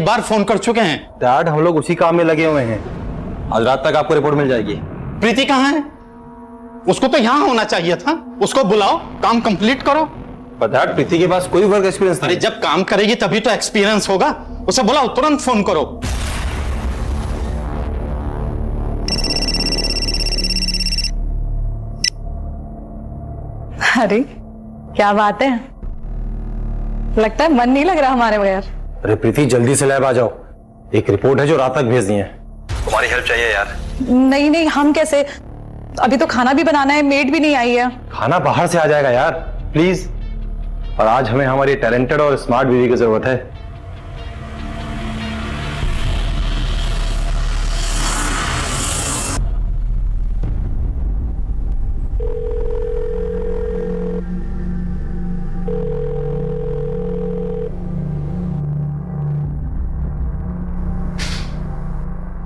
बार phone कर चुके हैं। डैड हम लोग उसी काम में लगे हुए हैं। आज रात तक आपको रिपोर्ट मिल जाएगी। प्रीति कहाँ है? उसको तो यहाँ होना चाहिए था। उसको बुलाओ, काम कंप्लीट करो। पर डैड प्रीति के पास कोई वर्क एक्सपीरियंस नहीं। अरे जब काम करेगी तभी तो एक्सपीरियंस होगा। उसे बुलाओ, तुरंत फोन करो। अरे क्या बात है, लगता है मन नहीं लग रहा हमारे बगैर। अरे प्रीति जल्दी से लैब आ जाओ, एक रिपोर्ट है जो रात तक भेजनी है। तुम्हारी हेल्प चाहिए यार। नहीं नहीं, हम कैसे, अभी तो खाना भी बनाना है, मेड भी नहीं आई है। खाना बाहर से आ जाएगा यार, प्लीज। और आज हमें हमारी टैलेंटेड और स्मार्ट बीवी की जरूरत है।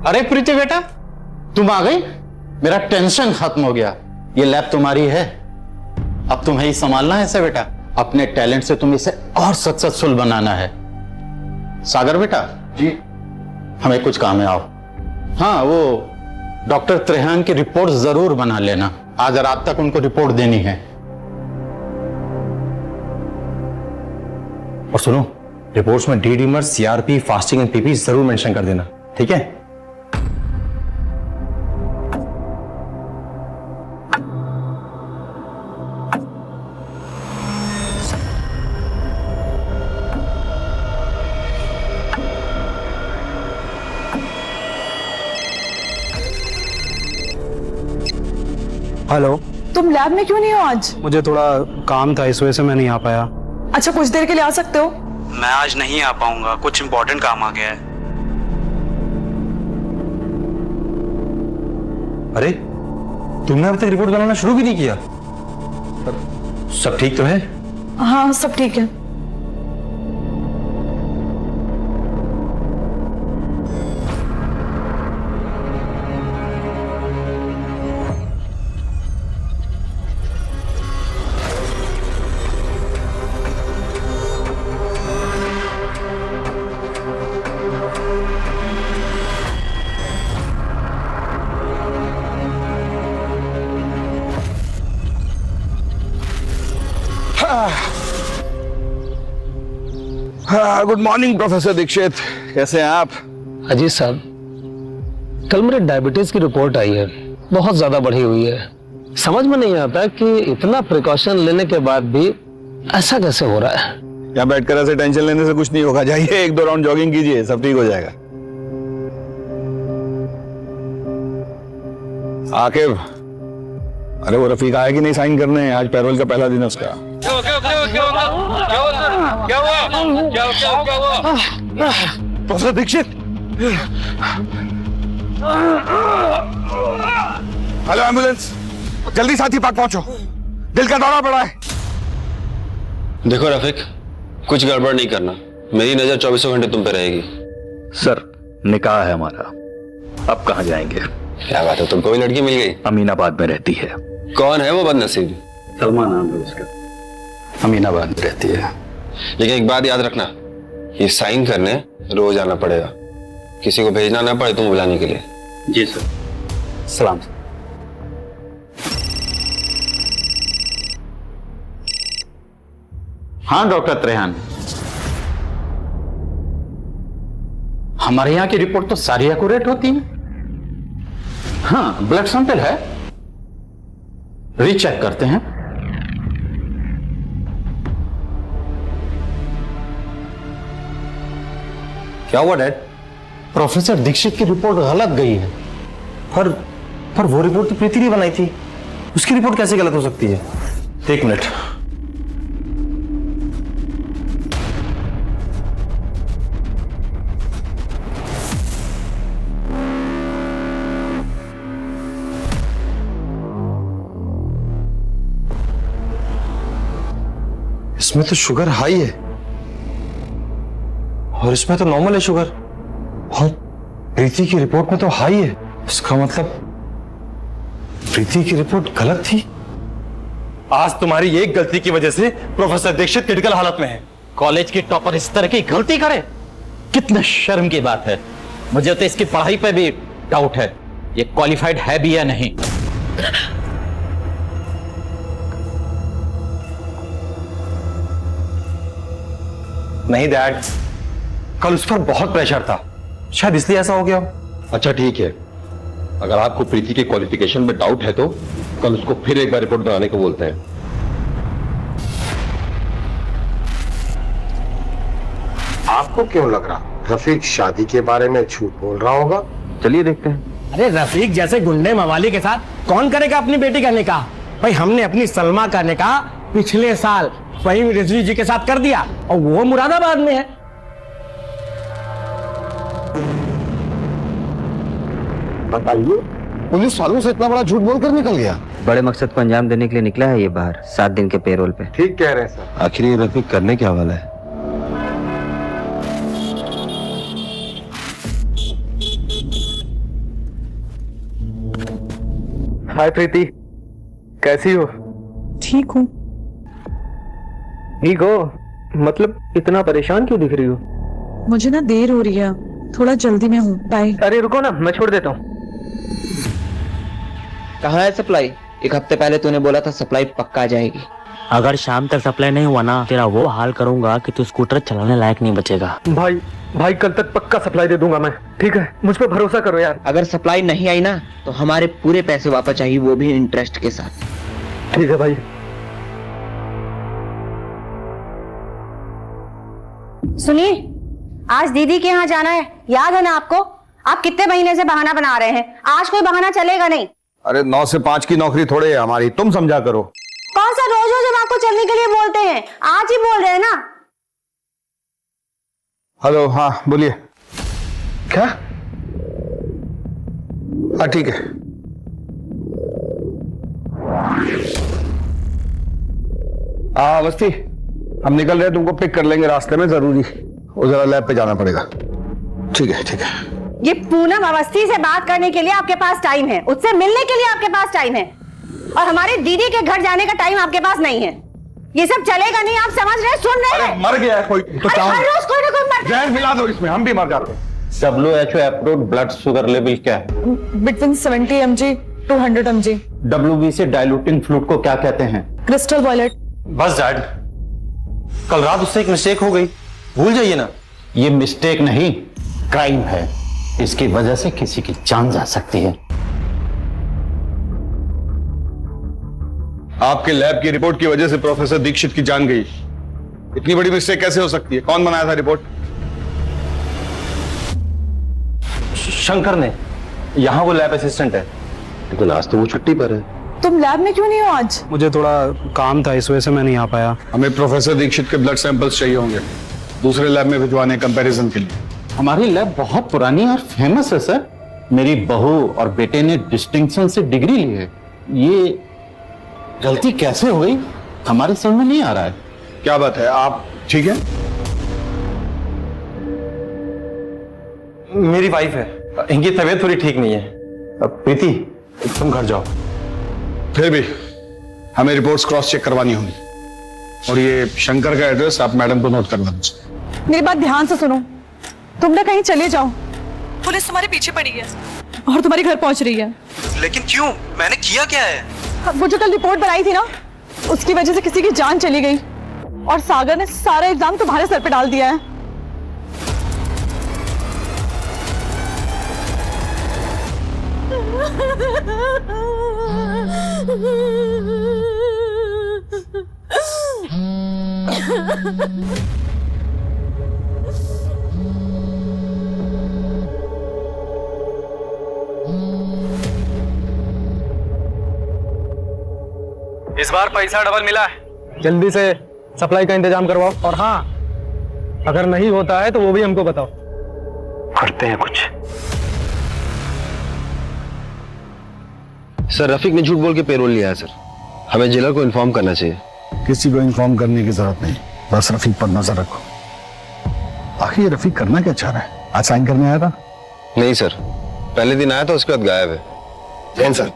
अरे प्रीति बेटा, तुम आ गई। मेरा टेंशन खत्म हो गया। ये लैब तुम्हारी है, अब तुम्हें ही संभालना है इसे बेटा। अपने टैलेंट से तुम इसे और सक्सेसफुल बनाना है। सागर बेटा जी हमें कुछ काम है, आओ। हाँ, वो डॉक्टर त्रेहान की रिपोर्ट जरूर बना लेना। आज रात तक उनको रिपोर्ट देनी है। और सुनो, रिपोर्ट्स में D डीमर, CRP, fasting and PP जरूर मेंशन कर देना, ठीक है? हेलो। तुम लैब में क्यों नहीं हो आज? मुझे थोड़ा काम था, इस वजह से मैं नहीं आ पाया। अच्छा, कुछ देर के लिए आ सकते हो? मैं आज नहीं आ पाऊंगा, कुछ इम्पोर्टेंट काम आ गया है। अरे तुमने अभी तक रिपोर्ट बनाना शुरू भी नहीं किया? सब ठीक तो है? हाँ सब ठीक है। गुड मॉर्निंग प्रोफेसर दीक्षित, कैसे हैं आप? अजीत साहब, कल मेरे डायबिटीज की रिपोर्ट आई है, बहुत ज्यादा बढ़ी हुई है। समझ में नहीं आता कि इतना प्रिकॉशन लेने के बाद भी ऐसा कैसे हो रहा है। यहाँ बैठकर ऐसे टेंशन लेने से कुछ नहीं होगा। जाइए 1-2 राउंड जॉगिंग कीजिए, सब ठीक हो जाएगा। आकिब, अरे वो रफीक आया कि नहीं साइन करने? आज पैरोल का पहला दिन है उसका। प्रोफेसर दीक्षित, हेलो एम्बुलेंस, जल्दी साथी पार्क पहुंचो, दिल का दौरा पड़ा है। देखो रफीक, कुछ गड़बड़ नहीं करना, मेरी नजर 24 घंटे तुम पे रहेगी। सर निकाह है हमारा, अब कहाँ जाएंगे? क्या बात है, तुमको भी लड़की मिल गई? अमीनाबाद में रहती है। कौन है वो बदनसीब? सलमा नाम है उसका, अमीनाबाद में रहती है। लेकिन एक बात याद रखना, ये साइन करने रोज आना पड़ेगा, किसी को भेजना ना पड़े तुम बुलाने के लिए। जी सर। सलाम। हाँ डॉक्टर त्रेहान, हमारे यहाँ की रिपोर्ट तो सारी एक्यूरेट होती है। हाँ, ब्लड सैंपल है, रीचेक करते हैं। क्या हुआ डैड? प्रोफेसर दीक्षित की रिपोर्ट गलत गई है। पर वो रिपोर्ट तो प्रीति ने बनाई थी, उसकी रिपोर्ट कैसे गलत हो सकती है? एक मिनट। इसमें तो शुगर हाई है और इसमें तो नॉर्मल है शुगर, और प्रीति की रिपोर्ट में तो हाई है। इसका मतलब प्रीति की रिपोर्ट गलत थी। आज तुम्हारी एक गलती की वजह से प्रोफेसर दीक्षित क्रिटिकल हालत में है। कॉलेज की टॉपर इस तरह की गलती करे कितना शर्म की बात है। मुझे तो इसकी पढ़ाई पे भी डाउट है, ये क्वालिफाइड है भी या नहीं। नहीं डैड, कल उस पर बहुत प्रेशर था, शायद इसलिए ऐसा हो गया। अच्छा ठीक है, अगर आपको प्रीति के क्वालिफिकेशन में डाउट है तो कल उसको फिर एक बार रिपोर्ट बनाने को बोलते हैं। आपको क्यों लग रहा रफीक शादी के बारे में झूठ बोल रहा होगा? चलिए देखते हैं। अरे रफीक जैसे गुंडे मवाली के साथ कौन करेगा अपनी बेटी का निकाह? भाई हमने अपनी सलमा का निकाह पिछले साल फहीम रिजवी जी के साथ कर दिया और वो मुरादाबाद में है। बताइए, 19 सालों से इतना बड़ा झूठ बोलकर निकल गया। बड़े मकसद को अंजाम देने के लिए निकला है ये बाहर 7 दिन के पेरोल पे। ठीक कह रहे हैं सर। आखिर ये रफीक करने क्या वाला है? हाय प्रीति, कैसी हो? ठीक हूँ। ठीक हो? मतलब इतना परेशान क्यों दिख रही हो? मुझे ना देर हो रही है, थोड़ा जल्दी में हूँ। बाय। अरे रुको ना, मैं छोड़ देता हूँ। कहाँ है सप्लाई? एक हफ्ते पहले तूने बोला था सप्लाई पक्का आ जाएगी। अगर शाम तक सप्लाई नहीं हुआ ना, तेरा वो हाल करूंगा कि तू स्कूटर चलाने लायक नहीं बचेगा। भाई कल तक पक्का सप्लाई दे दूंगा मैं, ठीक है? मुझ पे भरोसा करो यार। अगर सप्लाई नहीं आई ना तो हमारे पूरे पैसे वापस चाहिए, वो भी इंटरेस्ट के साथ। ठीक है भाई। सुनिए, आज दीदी के यहाँ जाना है, याद है ना आपको? आप कितने महीने से बहाना बना रहे हैं, आज कोई बहाना चलेगा नहीं। अरे 9 से 5 की नौकरी थोड़े है हमारी, तुम समझा करो। कौन सा रोज रोज हम आपको चलने के लिए बोलते हैं, आज ही बोल रहे हैं ना। हेलो, हाँ बोलिए। क्या? हाँ ठीक है। अवस्थी, हम निकल रहे हैं, तुमको पिक कर लेंगे रास्ते में, जरूरी वो जरा लैब पे जाना पड़ेगा। ठीक है ठीक है। ये पूनम अवस्थी से बात करने के लिए आपके पास टाइम है, उससे मिलने के लिए आपके पास टाइम है, और हमारे दीदी के घर जाने का टाइम आपके पास नहीं है। ये सब चलेगा नहीं, आप समझ रहे, सुन रहे हैं? मर गया है कोई तो हर रोज कोई ना कोई मरता है। जहर मिला दो इसमें, हम भी मर जाते हैं। WHO approved blood sugar level क्या है? Between 70 mg to 100 mg। WBC diluting fluid को क्या कहते हैं? Crystal violet. बस डैड, कल रात उससे एक मिस्टेक हो गई, भूल जाइए ना। ये मिस्टेक नहीं, क्राइम है। इसकी वजह से किसी की जान जा सकती है। आपके लैब की रिपोर्ट की वजह से प्रोफेसर दीक्षित की जान गई। इतनी बड़ी मिस्टेक कैसे हो सकती है? कौन बनाया था रिपोर्ट? शंकर ने, यहाँ वो लैब असिस्टेंट है। लेकिन आज तो वो छुट्टी पर है। तुम लैब में क्यों नहीं हो आज? मुझे थोड़ा काम था, इस वजह से मैं नहीं आ पाया। हमें प्रोफेसर दीक्षित के ब्लड सैंपल्स चाहिए होंगे, दूसरे लैब में भिजवाने कंपैरिजन के लिए। हमारी लैब बहुत पुरानी और फेमस है सर। मेरी बहू और बेटे ने डिस्टिंक्शन से डिग्री ली है। ये गलती कैसे हो गई हमारे समझ में नहीं आ रहा है। क्या बात है, आप ठीक है? मेरी वाइफ है, इनकी तबीयत थोड़ी ठीक नहीं है। अब प्रीति, तुम घर जाओ। फिर भी हमें रिपोर्ट्स क्रॉस चेक करवानी होगी, और ये शंकर का एड्रेस आप मैडम को नोट करवा दीजिए। मेरी बात ध्यान से सुनो, तुम ना कहीं चले जाओ, पुलिस तुम्हारे पीछे पड़ी है और तुम्हारे घर पहुंच रही है। लेकिन क्यों? मैंने किया क्या है? वो जो कल रिपोर्ट बनाई थी ना, उसकी वजह से किसी की जान चली गई, और सागर ने सारा इल्जाम तुम्हारे सर पे डाल दिया है। इस बार पैसा डबल मिला है, जल्दी से सप्लाई का इंतजाम करवाओ। और हाँ, अगर नहीं होता है तो वो भी हमको बताओ, करते हैं कुछ। सर रफीक ने झूठ बोल के पेरोल लिया है सर, हमें जेलर को इन्फॉर्म करना चाहिए। किसी को इन्फॉर्म करने की जरूरत नहीं, बस रफीक पर नजर रखो। आखिर ये रफीक करना क्या चाह रहा है? आज साइन करने आया था? नहीं सर, पहले दिन आया था, उसके बाद गायब है। जैन सर,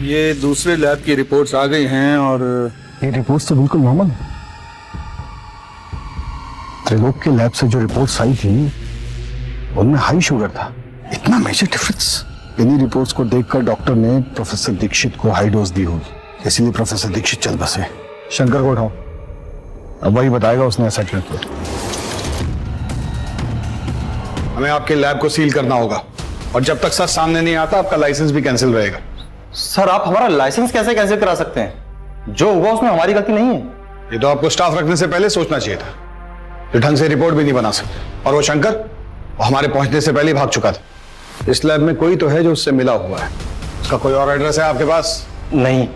ये दूसरे लैब की रिपोर्ट्स आ गई हैं और ये रिपोर्ट तो बिल्कुल नॉर्मल है। त्रिलोक के लैब से जो रिपोर्ट्स आई थी उनमें हाई शुगर था। इतना मेजर डिफरेंस? इन्हीं रिपोर्ट्स को देखकर डॉक्टर ने प्रोफेसर दीक्षित को हाई डोज दी होगी, इसीलिए प्रोफेसर दीक्षित चल बसे। शंकर को उठाओ, अब वही बताएगा उसने ऐसा क्यों किया। हमें आपके लैब को सील करना होगा और जब तक सच सामने नहीं आता आपका लाइसेंस भी कैंसिल रहेगा। सर आप हमारा लाइसेंस कैसे कैंसिल करा सकते हैं? जो हुआ उसमें हमारी गलती नहीं है। ये तो आपको स्टाफ रखने से पहले सोचना चाहिए था। जो ढंग से रिपोर्ट भी नहीं बना सकते। और वो शंकर, वो हमारे पहुंचने से पहले ही भाग चुका था। इस लैब में कोई तो है जो उससे मिला हुआ है। उसका कोई और एड्रेस है आपके पास? नहीं।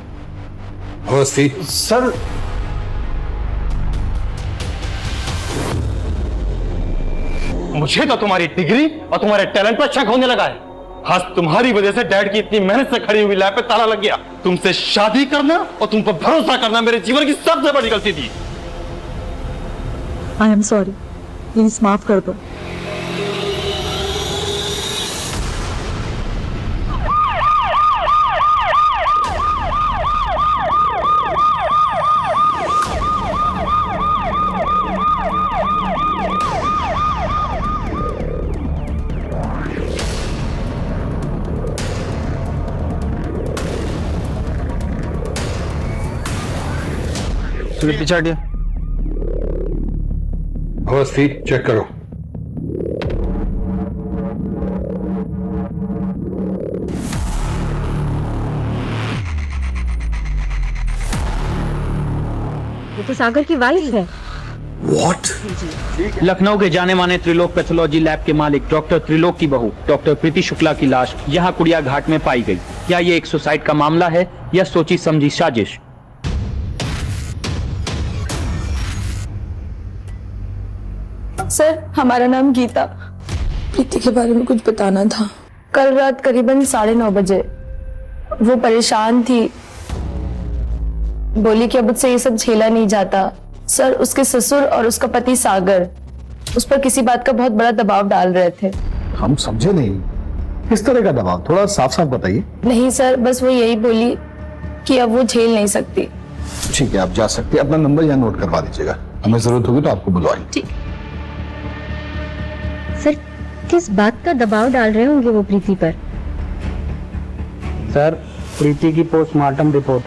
अवस्थी सर मुझे तो तुम्हारी डिग्री और तुम्हारे टैलेंट पर शक होने लगा है। आज तुम्हारी वजह से डैड की इतनी मेहनत से खड़ी हुई लैब पे ताला लग गया। तुमसे शादी करना और तुम पर भरोसा करना मेरे जीवन की सबसे बड़ी गलती थी। आई एम सॉरी, प्लीज माफ कर दो। पीछे हटिए। अवस्थी चेक करो। ये तो सागर की वाइफ है। लखनऊ के जाने माने त्रिलोक पैथोलॉजी लैब के मालिक डॉक्टर त्रिलोक की बहू डॉक्टर प्रीति शुक्ला की लाश यहाँ कुड़िया घाट में पाई गई। क्या ये एक सुसाइड का मामला है या सोची समझी साजिश? सर, हमारा नाम गीता। प्रीति के बारे में कुछ बताना था। कल रात करीबन 9:30 बजे वो परेशान थी, बोली कि अब उससे ये सब झेला नहीं जाता। सर, उसके ससुर और उसका पति सागर उस पर किसी बात का बहुत बड़ा दबाव डाल रहे थे। हम समझे नहीं, किस तरह का दबाव? थोड़ा साफ साफ बताइए। नहीं सर, बस वो यही बोली कि अब वो झेल नहीं सकती। ठीक है, आप जा सकते हैं। अपना नंबर यहाँ नोट करवा दीजिएगा, हमें जरूरत होगी तो आपको बुलवाएंगे। ठीक। सर, किस बात का दबाव डाल रहे होंगे वो प्रीति पर? सर, प्रीति की पोस्टमार्टम रिपोर्ट।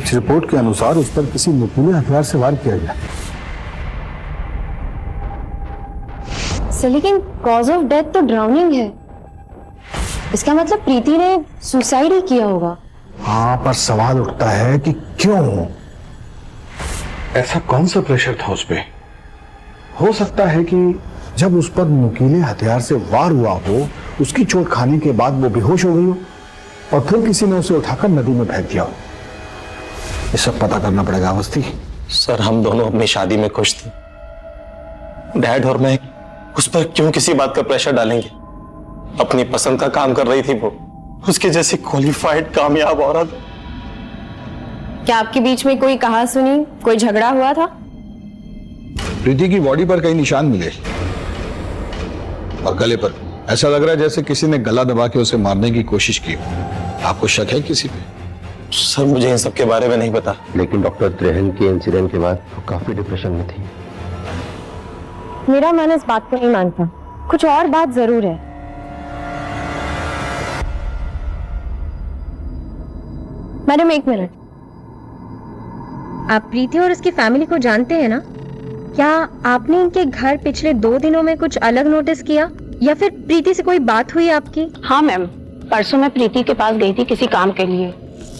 इस रिपोर्ट के अनुसार उस पर किसी नुकीले हथियार से वार किया गया। सर, लेकिन कॉज ऑफ डेथ तो ड्राउनिंग है। इसका मतलब प्रीति ने सुसाइड ही किया होगा। हाँ, पर सवाल उठता है कि क्यों? ऐसा कौन सा प्रेशर था उस पे? हो सकता है कि जब उस पर नुकीले हथियार से वार हुआ हो, उसकी चोट खाने के बाद वो बेहोश हो गई हो और फिर किसी ने उसे उठाकर नदी में फेंक दिया हो। ये सब पता करना पड़ेगा अवस्थी। सर, हम दोनों अपनी शादी में खुश थे। डैड और मैं उस पर क्यों किसी बात का प्रेशर डालेंगे? अपनी पसंद का काम कर रही थी वो, उसकी जैसी क्वालिफाइड कामयाब औरत। क्या आपके बीच में कोई कहा सुनी, कोई झगड़ा हुआ था? प्रीति की बॉडी पर कई निशान मिले और गले पर। ऐसा लग रहा है जैसे किसी ने गला दबा के उसे मारने की कोशिश की। आपको शक है किसी पे? सर, मुझे इन सब के बारे में नहीं पता। लेकिन डॉक्टर त्रिहन के इंसिडेंट के बाद वो काफी डिप्रेशन में थी। मेरा मन इस बात को नहीं मानता। कुछ और बात जरूर है। मैडम, एक मिनट। आप प्रीति और उसकी फैमिली को जानते हैं ना? क्या आपने इनके घर पिछले 2 दिनों में कुछ अलग नोटिस किया या फिर प्रीति से कोई बात हुई आपकी? हाँ मैम, परसों मैं प्रीति के पास गई थी किसी काम के लिए,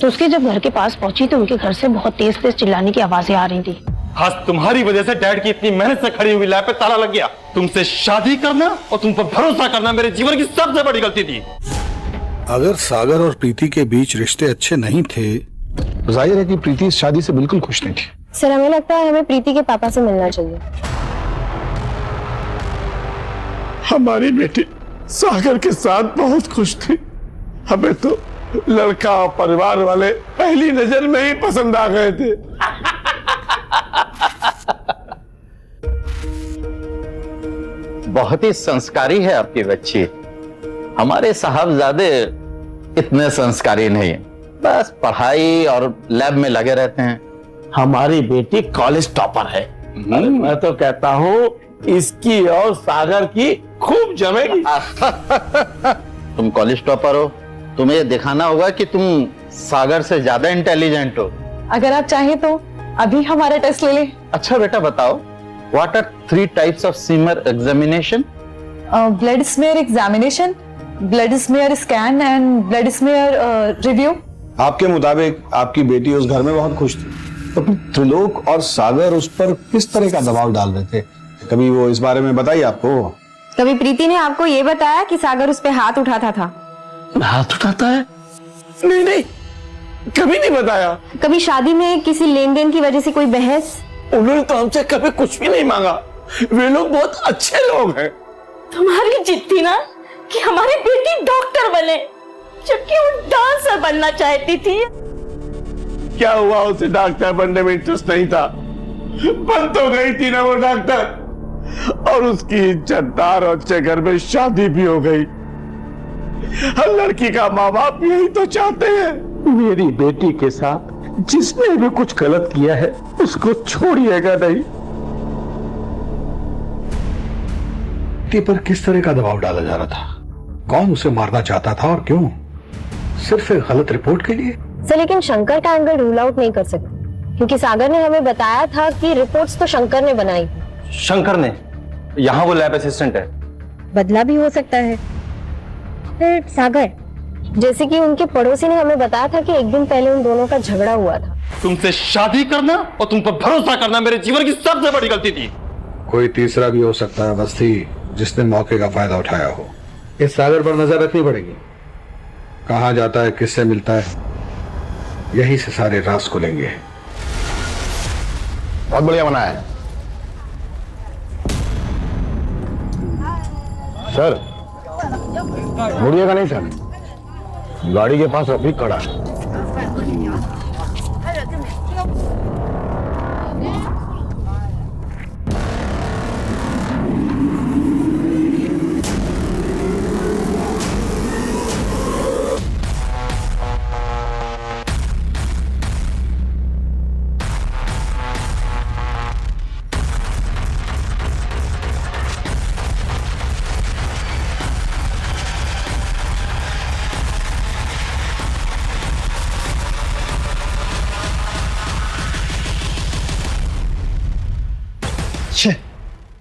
तो उसके जब घर के पास पहुंची तो उनके घर से बहुत तेज तेज चिल्लाने की आवाजें आ रही थी। आज तुम्हारी वजह से डैड की इतनी मेहनत से खड़ी हुई लैब पे ताला लग गया। तुमसे शादी करना और तुम पर भरोसा करना मेरे जीवन की सबसे बड़ी गलती थी। अगर सागर और प्रीति के बीच रिश्ते अच्छे नहीं थे तो जाहिर है कि प्रीति इस शादी से बिल्कुल खुश नहीं थी। सर, हमें लगता है हमें प्रीति के पापा से मिलना चाहिए। हमारी बेटी सागर के साथ बहुत खुश थी। हमें तो लड़का और परिवार वाले पहली नजर में ही पसंद आ गए थे। बहुत ही संस्कारी है आपकी बच्ची। हमारे साहबजादे इतने संस्कारी नहीं है, बस पढ़ाई और लैब में लगे रहते हैं। हमारी बेटी कॉलेज टॉपर है। मैं तो कहता हूँ इसकी और सागर की खूब जमेगी। तुम कॉलेज टॉपर हो, तुम्हें ये दिखाना होगा कि तुम सागर से ज्यादा इंटेलिजेंट हो। अगर आप चाहें तो अभी हमारा टेस्ट ले लें। अच्छा बेटा बताओ, what are 3 types of smear examination? Blood smear examination, blood smear scan and blood smear review. आपके मुताबिक आपकी बेटी उस घर में बहुत खुश थी, तो फिर त्रिलोक और सागर उस पर किस तरह का दबाव डाल रहे थे? कभी वो इस बारे में बताइए आपको? कभी प्रीति ने आपको ये बताया कि सागर उस पे हाथ उठाता था? हाथ उठाता है? नहीं नहीं, कभी नहीं बताया। कभी शादी में किसी लेन देन की वजह से कोई बहस? उन्होंने तो हमसे कभी कुछ भी नहीं मांगा। वे लोग बहुत अच्छे लोग हैं। तुम्हारी जिद थी ना कि हमारी बेटी डॉक्टर बने, जबकि वो डांसर बनना चाहती थी। क्या हुआ, उसे डॉक्टर बनने में इंटरेस्ट नहीं था? बन तो गई थी ना वो डॉक्टर, और उसकी इज्जतदार और अच्छे घर में शादी भी हो गई। हर लड़की का माँ बाप यही तो चाहते हैं। मेरी बेटी के साथ जिसने भी कुछ गलत किया है उसको छोड़िएगा नहीं। बेटी पर किस तरह का दबाव डाला जा रहा था? कौन उसे मारना चाहता था और क्यों? सिर्फ एक गलत रिपोर्ट के लिए? सर लेकिन शंकर का एंगल रूल आउट नहीं कर सकते, क्योंकि सागर ने हमें बताया था कि रिपोर्ट्स तो शंकर ने बनाई। शंकर ने? यहाँ वो लैब असिस्टेंट है। बदला भी हो सकता है। फिर सागर, जैसे कि उनके पड़ोसी ने हमें बताया था कि एक दिन पहले उन दोनों का झगड़ा हुआ था। तुमसे शादी करना और तुम पर भरोसा करना मेरे जीवन की सबसे बड़ी गलती थी। कोई तीसरा भी हो सकता है बस्ती, जिसने मौके का फायदा उठाया हो। इस सागर पर नजर रखनी पड़ेगी। कहाँ जाता है, किससे मिलता है, यहीं से सारे राज खुलेंगे। बहुत बढ़िया बना है सर। मुड़िएगा नहीं सर, गाड़ी के पास रफीक खड़ा है।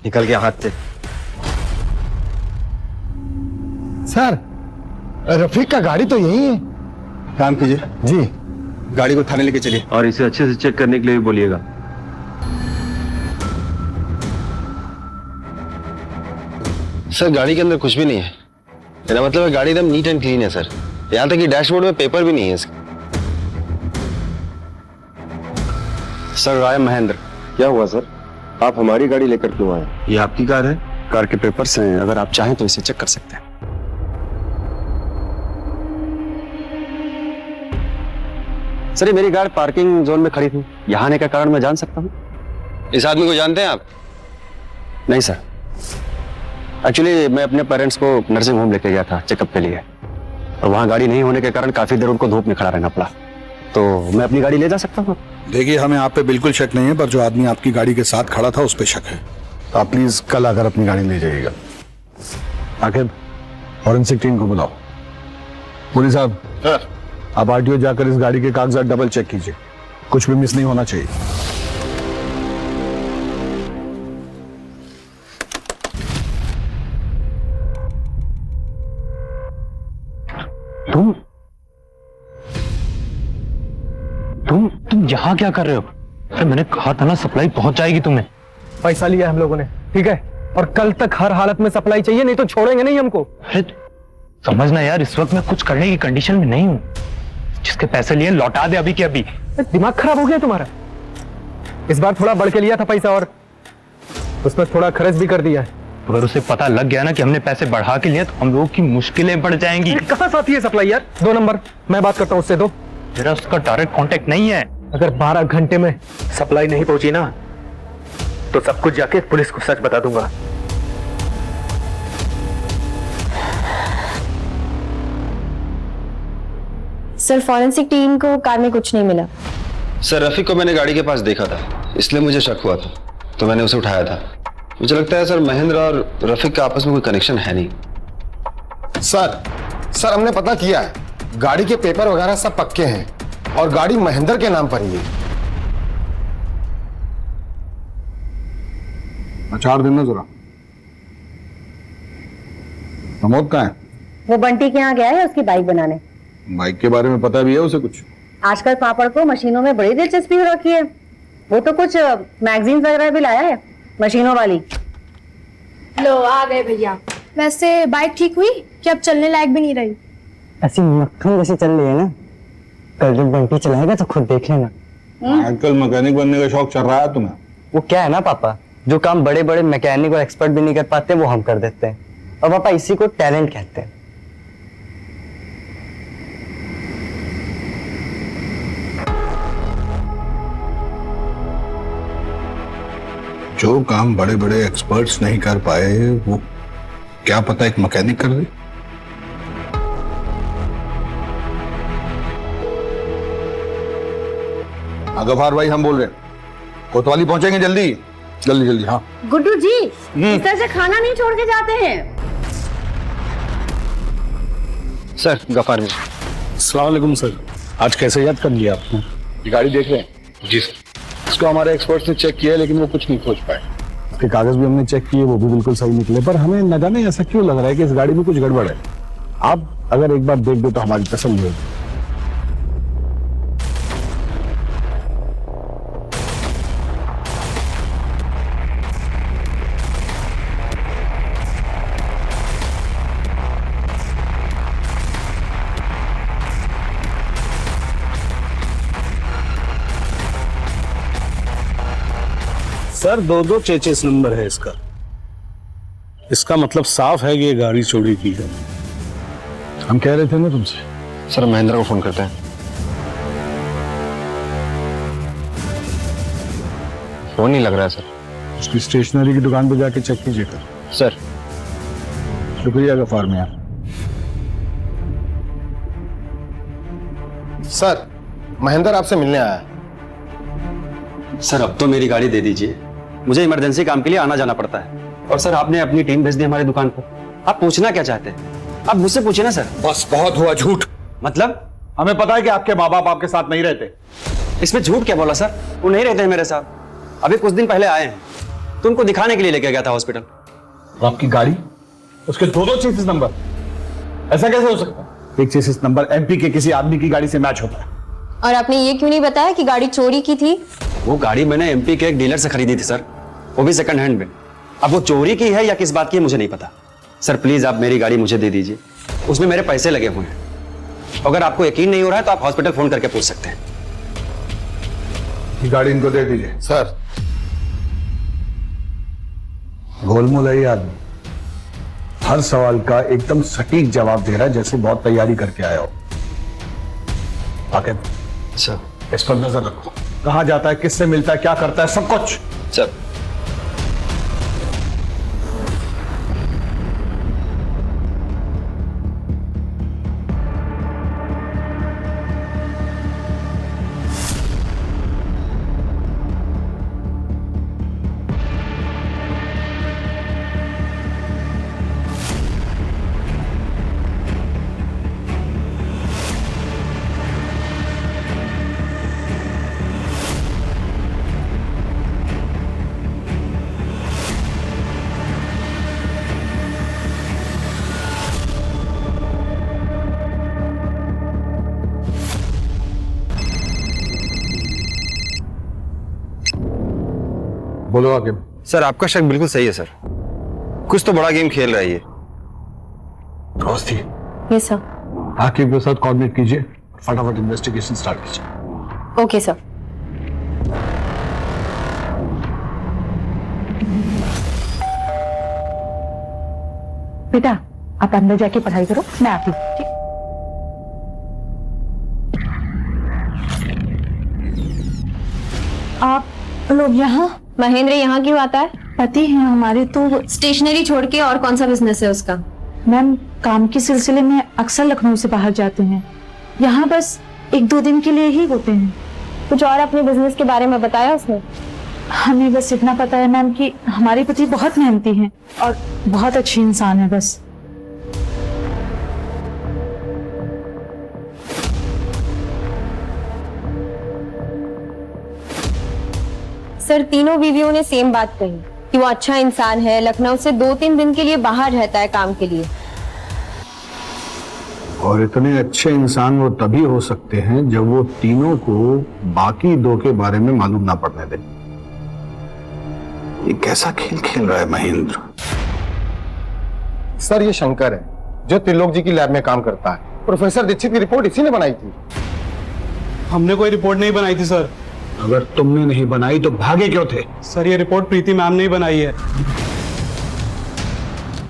निकल गया हाथ से। सर, रफीक का गाड़ी तो यही है। काम कीजिए जी। गाड़ी को थाने लेके चलिए और इसे अच्छे से चेक करने के लिए भी बोलिएगा। सर गाड़ी के अंदर कुछ भी नहीं है। मेरा मतलब है गाड़ी एकदम नीट एंड क्लीन है सर। यहाँ तक कि डैशबोर्ड में पेपर भी नहीं है इसका। सर राय महेंद्र। क्या हुआ सर? आप हमारी गाड़ी लेकर क्यों आए? ये आपकी कार है? कार के पेपर्स हैं, अगर आप चाहें तो इसे चेक कर सकते हैं। सर ये मेरी कार पार्किंग जोन में खड़ी थी, यहाँ आने का कारण मैं जान सकता हूँ? इस आदमी को जानते हैं आप? नहीं सर, एक्चुअली मैं अपने पेरेंट्स को नर्सिंग होम लेके गया था चेकअप के लिए, और वहाँ गाड़ी नहीं होने के कारण काफी देर उनको धूप में खड़ा रहना पड़ा, तो मैं अपनी गाड़ी ले जा सकता हूँ? देखिए, हमें आप पे बिल्कुल शक नहीं है, पर जो आदमी आपकी गाड़ी के साथ खड़ा था उस पे शक है। तो आप प्लीज कल आकर अपनी गाड़ी ले जाइएगा। आखिर फॉरेंसिक टीम को बुलाओ। पुलिस साहब, आप आरटीओ जाकर इस गाड़ी के कागजात डबल चेक कीजिए, कुछ भी मिस नहीं होना चाहिए। तुम यहाँ क्या कर रहे हो? अरे मैंने कहा था ना सप्लाई पहुंच जाएगी तुम्हें। पैसा लिया हम लोगों ने, ठीक है, और कल तक हर हालत में सप्लाई चाहिए, नहीं तो छोड़ेंगे नहीं हमको। अरे समझना यार, इस वक्त मैं कुछ करने की कंडीशन में नहीं हूँ। जिसके पैसे लिए लौटा दे अभी के अभी। दिमाग खराब हो गया तुम्हारा? इस बार थोड़ा बढ़ के लिया था पैसा और उसमें थोड़ा खर्च भी कर दिया है। अगर उसे पता लग गया ना कि हमने पैसे बढ़ा के लिए तो हम लोगों की मुश्किलें बढ़ जाएंगी। कहाँ साथी है सप्लाई यार? 2 नंबर, मैं बात करता हूँ उससे। दो, मेरा उसका डायरेक्ट कांटेक्ट नहीं है। अगर 12 घंटे में सप्लाई नहीं पहुंची ना तो सब कुछ जाके पुलिस को सच बता दूंगा। सर फॉरेंसिक टीम को कार में कुछ नहीं मिला। सर रफीक को मैंने गाड़ी के पास देखा था, इसलिए मुझे शक हुआ था, तो मैंने उसे उठाया था। मुझे लगता है सर महेंद्र और रफीक का आपस में कोई कनेक्शन है नहीं। सर हमने पता किया है, गाड़ी के पेपर वगैरह सब पक्के हैं और गाड़ी महेंद्र के नाम पर ही है। अचार देना जरा। प्रमोद कहाँ है? वो बंटी के यहाँ गया है उसकी बाइक बनाने। बाइक के बारे में पता भी है उसे कुछ? आजकल पापड़ को मशीनों में बड़ी दिलचस्पी हो रखी है। वो तो कुछ मैगजीन वगैरह भी लाया है मशीनों वाली। लो आ गए भैया। वैसे बाइक ठीक हुई कि अब चलने लायक भी नहीं रही? ऐसी मक्खन जैसी चल रही है ना, कल जब बंटी चलाएगा तो खुद देख लेना। आजकल मैकेनिक बनने का शौक चल रहा है तुम्हें? वो क्या है ना पापा, जो काम बड़े बड़े मैकेनिक और एक्सपर्ट भी नहीं कर पाते वो हम कर देते हैं, और पापा इसी को टैलेंट कहते हैं। जो काम बड़े बड़े एक्सपर्ट्स नहीं कर पाए वो क्या पता एक मैकेनिक कर दे। गफार भाई हम बोल रहे हैं, कोतवाली पहुंचेंगे जल्दी जल्दी जल्दी। हाँ गुड्डू जी, इस तरह से खाना नहीं छोड़ के जाते हैं। सर गफार भाई। अस्सलाम वालेकुम सर, आज कैसे याद कर लिया आपने? ये गाड़ी देख रहे हैं? जी सर। इसको हमारे एक्सपर्ट्स ने चेक किया लेकिन वो कुछ नहीं खोज पाए। इसके कागज भी हमने चेक किए, वो भी बिल्कुल सही निकले, पर हमें न जाने ऐसा क्यों लग रहा है कि इस गाड़ी में कुछ गड़बड़ है। आप अगर एक बार देख दो तो हमारी तसल्ली होगी। सर 2-2 चेचिस नंबर है इसका। इसका मतलब साफ है कि ये गाड़ी चोरी की है। हम कह रहे थे ना तुमसे। सर महेंद्र को फोन करते हैं। फोन नहीं लग रहा है सर। उसकी स्टेशनरी की दुकान पे जाके चेक कीजिएगा। सर शुक्रिया गफार मियां। सर महेंद्र आपसे मिलने आया। सर अब तो मेरी गाड़ी दे दीजिए, मुझे इमरजेंसी काम के लिए आना जाना पड़ता है। और सर आपने अपनी टीम भेज दी हमारी दुकान पर। आप पूछना क्या चाहते हैं? आप मुझसे पूछिए ना सर। बस बहुत हुआ झूठ। मतलब? हमें पता है कि आपके माँ बाप आपके साथ नहीं रहते। इसमें झूठ क्या बोला सर? वो नहीं रहते हैं मेरे साथ, अभी कुछ दिन पहले आए हैं, तो उनको दिखाने के लिए लेके गया था हॉस्पिटल। आपकी गाड़ी, उसके 2-2 चेसिस नंबर, ऐसा कैसे हो सकता है? एक चेसिस नंबर एमपी के किसी आदमी की गाड़ी से मैच होता है। और आपने ये क्यों नहीं बताया कि गाड़ी चोरी की थी? वो गाड़ी मैंने एमपी के एक डीलर से खरीदी थी सर, वो भी सेकंड हैंड में। अब वो चोरी की है या किस बात की है मुझे नहीं पता। सर प्लीज आप मेरी गाड़ी मुझे दे दीजिए, उसमें मेरे पैसे लगे हुए हैं। अगर आपको यकीन नहीं हो रहा है तो आप हॉस्पिटल फोन करके पूछ सकते हैं। ये गाड़ी इनको दे दीजिए। सर गोलमोल है ये आदमी, हर सवाल का एकदम सटीक जवाब दे रहा है, जैसे बहुत तैयारी करके आया हो। आके सर इस पर नजर रखो, कहाँ जाता है, किससे मिलता है, क्या करता है, सब कुछ। सर बोलो आगे। सर आपका शक बिल्कुल सही है सर, कुछ तो बड़ा गेम खेल रहा है ये। दोस्ती ये सर। आकिब के साथ कोऑर्डिनेट कीजिए, फटाफट इन्वेस्टिगेशन स्टार्ट कीजिए। Okay sir. बेटा आप अंदर जाके पढ़ाई करो, मैं आती हूँ। ठीक? आप लोग यहाँ? महेंद्र यहाँ क्यों आता है? पति हैं हमारे, तो स्टेशनरी छोड़ के और कौन सा बिजनेस है उसका? मैम काम के सिलसिले में अक्सर लखनऊ से बाहर जाते हैं, यहाँ बस 1-2 दिन के लिए ही होते हैं। कुछ और अपने बिजनेस के बारे में बताया उसने? हमें बस इतना पता है मैम कि हमारे पति बहुत मेहनती हैं और बहुत अच्छी इंसान है बस। सर, तीनों बीवियों ने सेम बात कही कि वो अच्छा इंसान है, लखनऊ से 2-3 दिन के लिए बाहर रहता है काम के लिए। और इतने अच्छे इंसान वो तभी हो सकते हैं जब वो तीनों को बाकी 2 के बारे में मालूम ना पड़ने दें। ये कैसा खेल खेल रहा है महेंद्र? सर, ये शंकर है जो त्रिलोक जी की लैब में काम करता है। प्रोफेसर दीक्षित की रिपोर्ट इसी ने बनाई थी। हमने कोई रिपोर्ट नहीं बनाई थी सर। अगर तुमने नहीं बनाई तो भागे क्यों थे? सर, ये रिपोर्ट प्रीति मैम ने ही बनाई है।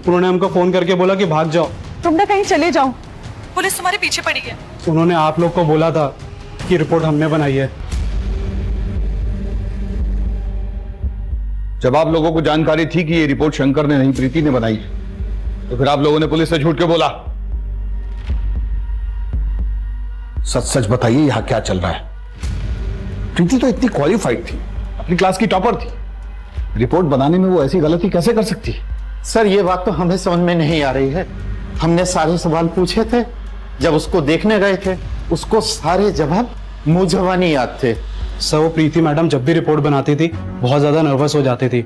उन्होंने हमको फोन करके बोला कि भाग जाओ, तुम ना कहीं चले जाओ, पुलिस तुम्हारे पीछे पड़ी है। उन्होंने आप लोग को बोला था कि रिपोर्ट हमने बनाई है। जब आप लोगों को जानकारी थी कि ये रिपोर्ट शंकर ने नहीं प्रीति ने बनाई, तो फिर आप लोगों ने पुलिस से झूठ क्यों बोला? सच सच बताइए, यहां क्या चल रहा है? प्रीति तो इतनी क्वालिफाइड थी, अपनी क्लास की टॉपर थी। रिपोर्ट बनाने में वो ऐसी गलती कैसे कर सकती? सर, ये बात तो हमें समझ में नहीं आ रही है। हमने सारे सवाल पूछे थे, जब उसको देखने गए थे उसको सारे जवाब मुंह जबानी याद थे। सर, वो प्रीति मैडम जब भी रिपोर्ट बनाती थी बहुत ज्यादा नर्वस हो जाती थी।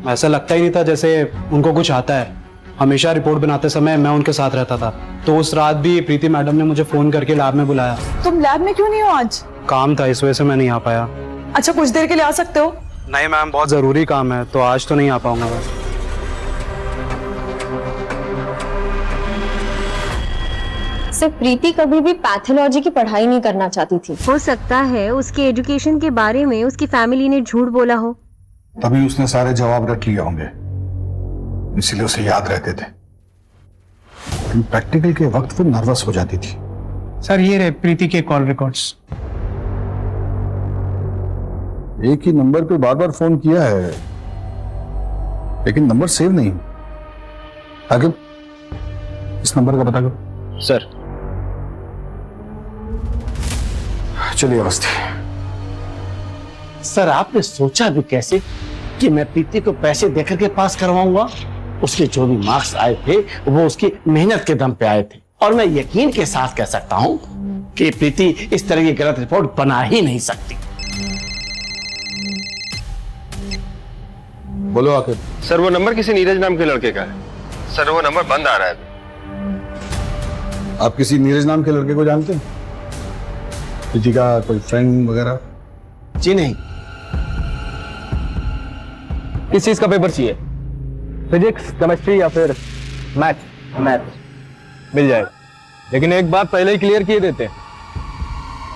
ऐसा लगता ही नहीं था जैसे उनको कुछ आता है। हमेशा रिपोर्ट बनाते समय मैं उनके साथ रहता था। तो उस रात भी प्रीति मैडम ने मुझे फोन करके लैब में बुलाया। तुम लैब में क्यों नहीं हो आज? काम था, इस वजह से मैं नहीं आ पाया। अच्छा, कुछ देर के लिए आ सकते हो? नहीं मैम, बहुत जरूरी काम है, तो आज तो नहीं आ पाऊंगा मैं। सिर्फ प्रीति कभी भी पैथोलॉजी की पढ़ाई नहीं करना चाहती थी। हो सकता है उसकी एजुकेशन के बारे में उसकी फैमिली ने झूठ बोला हो। तभी उसने सारे जवाब रट लिए होंगे, इसलिए उसे याद रहते थे। लेकिन प्रैक्टिकल के वक्त वो नर्वस हो जाती थी। सर, ये रहे प्रीति के कॉल रिकॉर्ड्स। एक ही नंबर पे बार बार फोन किया है, लेकिन नंबर सेव नहीं। आगे इस नंबर का पता करो। सर, चलिए अवस्थी। सर, आपने सोचा भी कैसे कि मैं प्रीति को पैसे देकर के पास करवाऊंगा? उसके जो भी मार्क्स आए थे वो उसकी मेहनत के दम पे आए थे, और मैं यकीन के साथ कह सकता हूं कि प्रीति इस तरह की गलत रिपोर्ट बना ही नहीं सकती। बोलो आखिर। सर, वो नंबर किसी नीरज नाम के लड़के का है। सर, वो नंबर बंद आ रहा है। आप किसी नीरज नाम के लड़के को जानते हैं? प्रीति का कोई फ्रेंड वगैरह? जी नहीं। किस चीज का पेपर चाहिए? फिजिक्स, केमिस्ट्री या फिर मैथ? मिल जाएगा, लेकिन एक बात पहले ही क्लियर किए देते हैं,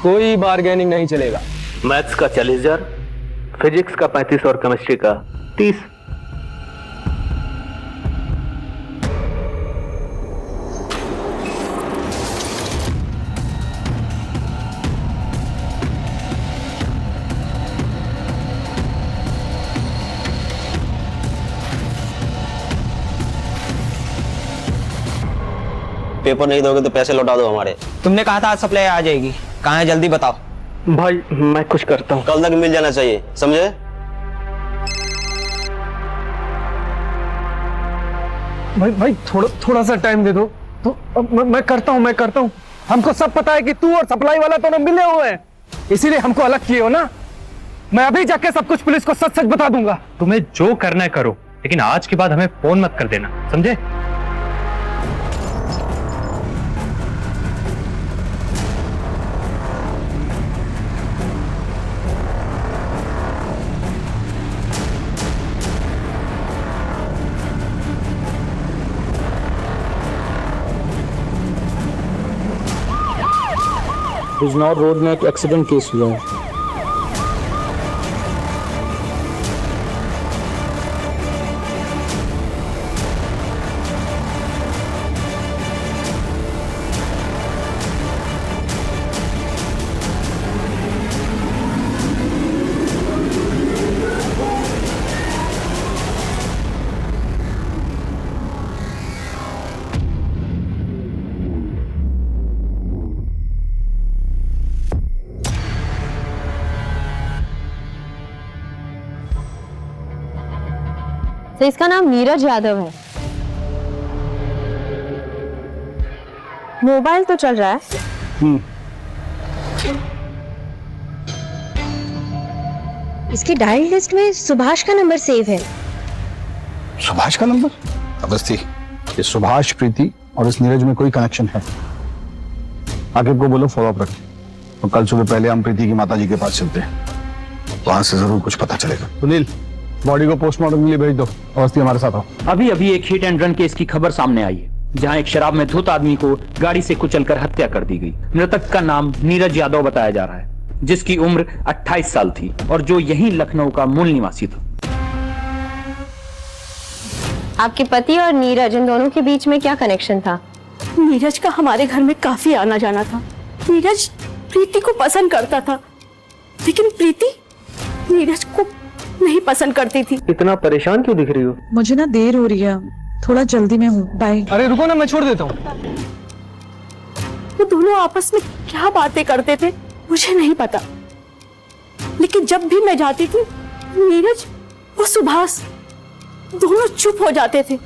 कोई बार्गेनिंग नहीं चलेगा। मैथ्स का 40,000, फिजिक्स का 35 और केमिस्ट्री का 30। पेपर नहीं दोगे तो पैसे लौटा दो हमारे। तुमने कहा था आज सप्लाई आ जाएगी, कहाँ है? जल्दी बताओ। भाई मैं कुछ करता हूँ। कल तक मिल जाना चाहिए, समझे? भाई थोड़ा सा टाइम दे दो तो मैं करता हूँ। हमको सब पता है कि तू और सप्लाई वाला दोनों मिले हुए हैं, इसीलिए हमको अलग किए हो ना। मैं अभी जाके सब कुछ पुलिस को सच सच बता दूंगा। तुम्हें जो करना है करो, लेकिन आज के बाद हमें फोन मत कर देना, समझे? बिजनौर रोड में एक एक्सीडेंट केस हुआ है। तो इसका नाम नीरज यादव है। मोबाइल तो चल रहा है। इसकी डायल लिस्ट में सुभाष का नंबर सेव है। सुभाष का नंबर? अवस्थी, ये सुभाष, प्रीति और इस नीरज में कोई कनेक्शन है? आकिब को बोलो फॉलो अप रखें, और कल सुबह पहले हम प्रीति की माताजी के पास चलते हैं, वहां से जरूर कुछ पता चलेगा। सुनील, बॉडी को पोस्टमार्टम के लिए भेज दो। अवस्थी हमारे साथ आओ। अभी अभी एक हिट एंड रन केस की खबर सामने आई है, जहां एक शराब में धुत आदमी को गाड़ी से कुचलकर हत्या कर दी गई। मृतक का नाम नीरज यादव बताया जा रहा है, जिसकी उम्र 28 साल थी और जो यहीं लखनऊ का मूल निवासी था। आपके पति और नीरज, इन दोनों के बीच में क्या कनेक्शन था? नीरज का हमारे घर में काफी आना जाना था। नीरज प्रीति को पसंद करता था, लेकिन प्रीति नीरज को नहीं पसंद करती थी। इतना परेशान क्यों दिख रही हो? मुझे ना देर हो रही है, थोड़ा जल्दी में हूँ, बाय। अरे रुको ना, मैं छोड़ देता हूँ। वो दोनों आपस में क्या बातें करते थे मुझे नहीं पता, लेकिन जब भी मैं जाती थी नीरज और सुभाष दोनों चुप हो जाते थे।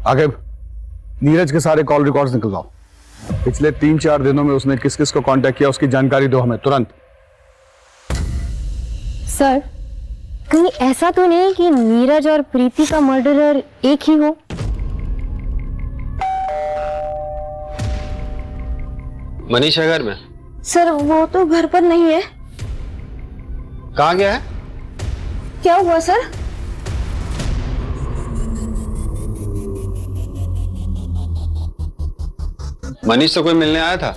आगे नीरज के सारे कॉल रिकॉर्ड्स निकलवाओ। पिछले 3-4 दिनों में उसने किस किस को कांटेक्ट किया, उसकी जानकारी दो हमें तुरंत। सर, कहीं ऐसा तो नहीं कि नीरज और प्रीति का मर्डरर एक ही हो? मनीष है घर में? सर, वो तो घर पर नहीं है। कहाँ गया है? क्या हुआ सर? मनीष से कोई मिलने आया था?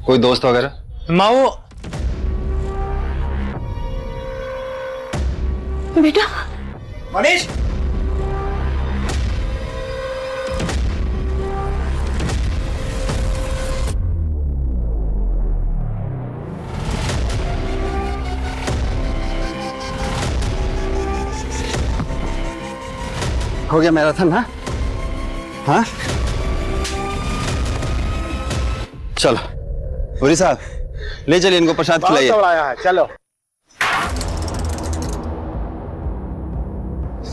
कोई दोस्त वगैरह? माँ वो बेटा मनीष, हो गया मैराथन? हाँ हाँ, चलो पुरी साहब ले चलिए इनको, प्रसाद खिलाइए। चलो।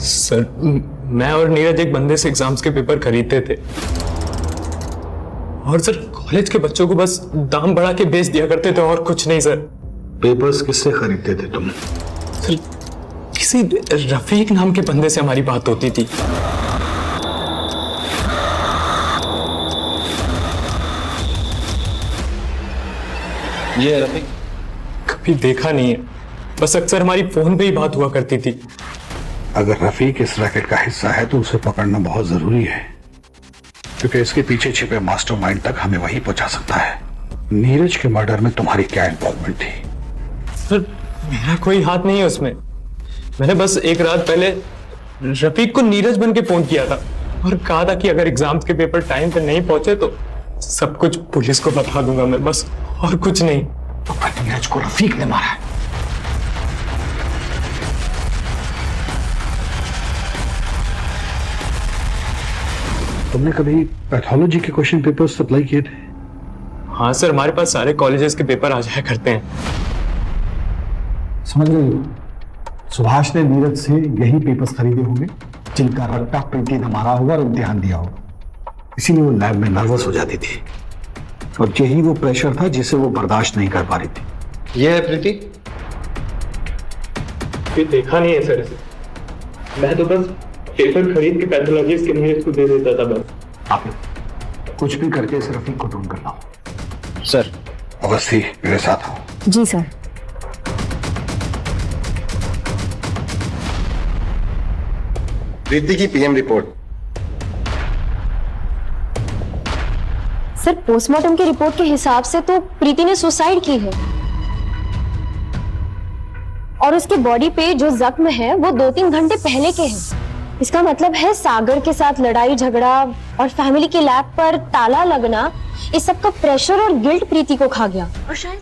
सर, मैं और नीरज एक बंदे से एग्जाम्स के पेपर खरीदते थे, और सर कॉलेज के बच्चों को बस दाम बढ़ा के बेच दिया करते थे और कुछ नहीं। सर पेपर्स किससे खरीदते थे तुम? सर, किसी रफीक नाम के बंदे से हमारी बात होती थी। ये रफीक? कभी देखा नहीं है, बस अक्सर हमारी फोन पे ही बात हुआ करती थी। अगर रफीक इस रैकेट का हिस्सा है तो उसे पकड़ना बहुत जरूरी है, क्योंकि इसके पीछे छिपे मास्टरमाइंड तक हमें वही पहुंचा सकता है। नीरज के मर्डर में तुम्हारी क्या इन्वॉल्वमेंट थी? सर, मेरा कोई हाथ नहीं है उसमें। मैंने बस एक रात पहले रफीक को नीरज बन के फोन किया था और कहा था कि अगर एग्जाम्स के पेपर टाइम पे नहीं पहुंचे तो सब कुछ पुलिस को बता दूंगा मैं, बस और कुछ नहीं। तो नीरज को रफीक ने मारा है। तुमने कभी पैथोलॉजी के क्वेश्चन पेपर सप्लाई किए थे? हाँ सर, हमारे पास सारे कॉलेजेस के पेपर आ जाया करते हैं। समझ रही हो, सुभाष ने नीरज से यही पेपर्स खरीदे होंगे जिनका रट्टा प्रीति ने मारा होगा और इम्तिहान दिया होगा, इसीलिए वो लैब में नर्वस हो जाती थी, और यही वो प्रेशर था जिसे वो बर्दाश्त नहीं कर पा रही थी। ये है प्रीति? ये देखा नहीं है सर इसे। मैं तो बस पेपर खरीद के पैथोलॉजिस्ट के लिए इसको दे देता था बस। आप कुछ भी करके इस रफीक को ढूंढ कर लाओ। सर। अवस्थी, मेरे साथ आओ। जी सर। प्रीति की पीएम रिपोर्ट। सर, पोस्टमार्टम की रिपोर्ट के हिसाब से तो प्रीति ने सुसाइड की है, और उसके बॉडी पे जो जख्म है वो 2-3 घंटे पहले के हैं। इसका मतलब है सागर के साथ लड़ाई झगड़ा और फैमिली के लैब पर ताला लगना, इस सब का प्रेशर और गिल्ट प्रीति को खा गया। और शायद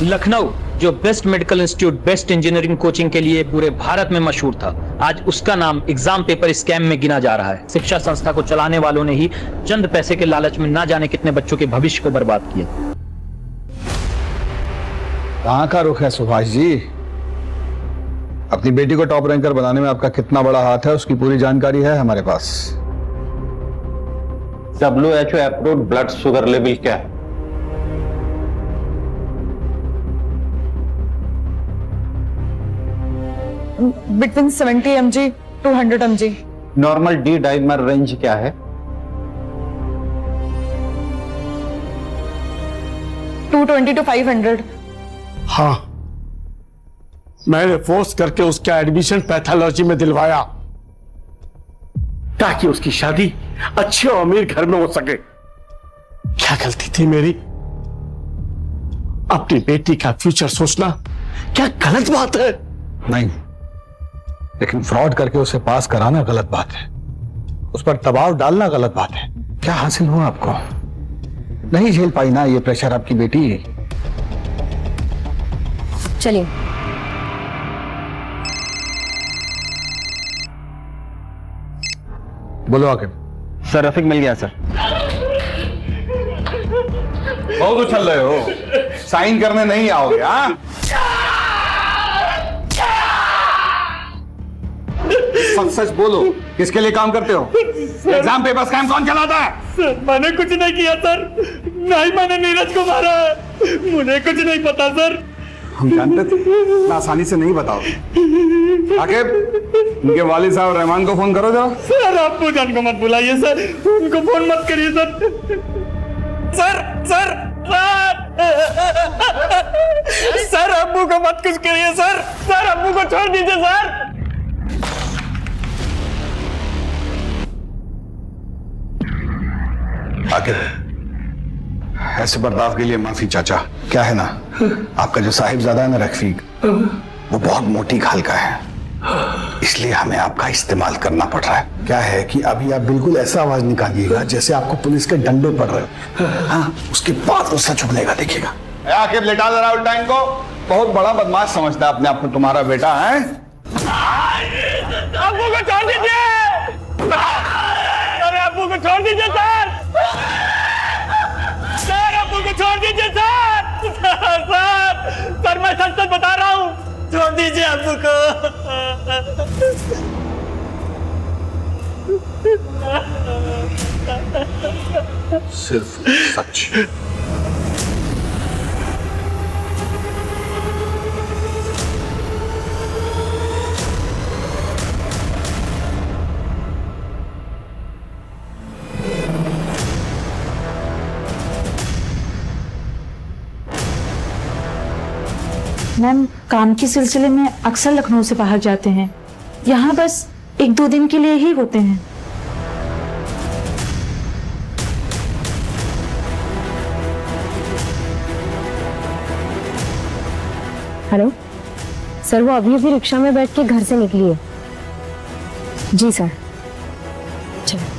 लखनऊ, जो best medical institute, best engineering coaching के लिए पूरे भारत में मशहूर था, आज उसका नाम एग्जाम पेपर स्कैम में गिना जा रहा है। शिक्षा संस्था को चलाने वालों ने ही चंद पैसे के लालच में ना जाने कितने बच्चों के भविष्य को बर्बाद किया। कहाँ का रुख है सुभाष जी? अपनी बेटी को टॉप रैंकर बनाने में आपका कितना बड़ा हाथ है उसकी पूरी जानकारी है हमारे पास। WHO approved blood sugar level क्या है? Between 70 mg to 100 mg। Normal D dimer range क्या है? 220 to 500। हाँ, मैंने फोर्स करके उसका एडमिशन पैथोलॉजी में दिलवाया ताकि उसकी शादी अच्छे और अमीर घर में हो सके। क्या गलती थी मेरी? अपनी बेटी का फ्यूचर सोचना क्या गलत बात है? नहीं, लेकिन फ्रॉड करके उसे पास कराना गलत बात है, उस पर दबाव डालना गलत बात है। क्या हासिल हुआ आपको? नहीं झेल पाई ना ये प्रेशर आपकी बेटी? चलिए। बोलो आके। सर रफीक मिल गया सर। बहुत उछल रहे हो, साइन करने नहीं आओगे? हाँ, सच सच बोलो, किसके लिए काम करते हो? एग्जाम पेपर स्कैम कौन चलाता है? सर मैंने कुछ नहीं किया सर, नहीं मैंने नीरज को मारा है, मुझे कुछ नहीं पता सर। हम जानते थे, इतना आसानी से नहीं बताओगे। आकिब, उनके वालिद साहब रहमान को फोन करो जरा। सर आपको जान को मत बुलाइए सर, उनको फोन मत करिए सर। सर सर सर अब्बू को मत कुछ करिए सर, सर अब्बू को छोड़ दीजिए सर। आकिब, ऐसे बर्ताव के लिए माफी चाचा। क्या है ना, आपका जो साहिबजादा है ना रफीक, वो बहुत मोटी खाल का है, इसलिए हमें आपका इस्तेमाल करना पड़ रहा है। क्या है कि अभी आप बिल्कुल ऐसा आवाज निकालिएगा जैसे आपको पुलिस के डंडे पड़ रहे हो। हाँ, उसके बाद वो सच उगलेगा, देखिएगा। आखिर लेटा जरा उल्टा इनको, बहुत बड़ा बदमाश समझता है अपने आप को तुम्हारा बेटा है। अब्बू को छोड़ दीजिए, अरे अब्बू को छोड़ दीजिए सर, सर अब्बू को छोड़ दीजिए सर, सर मैं सच सच बता रहा हूँ, छोड़ दीजिए अब्बू को। सिर्फ सच। मैम, काम के सिलसिले में अक्सर लखनऊ से बाहर जाते हैं, यहाँ बस 1-2 दिन के लिए ही होते हैं। हेलो सर, वो अभी अभी रिक्शा में बैठ के घर से निकली है। जी सर। चलो।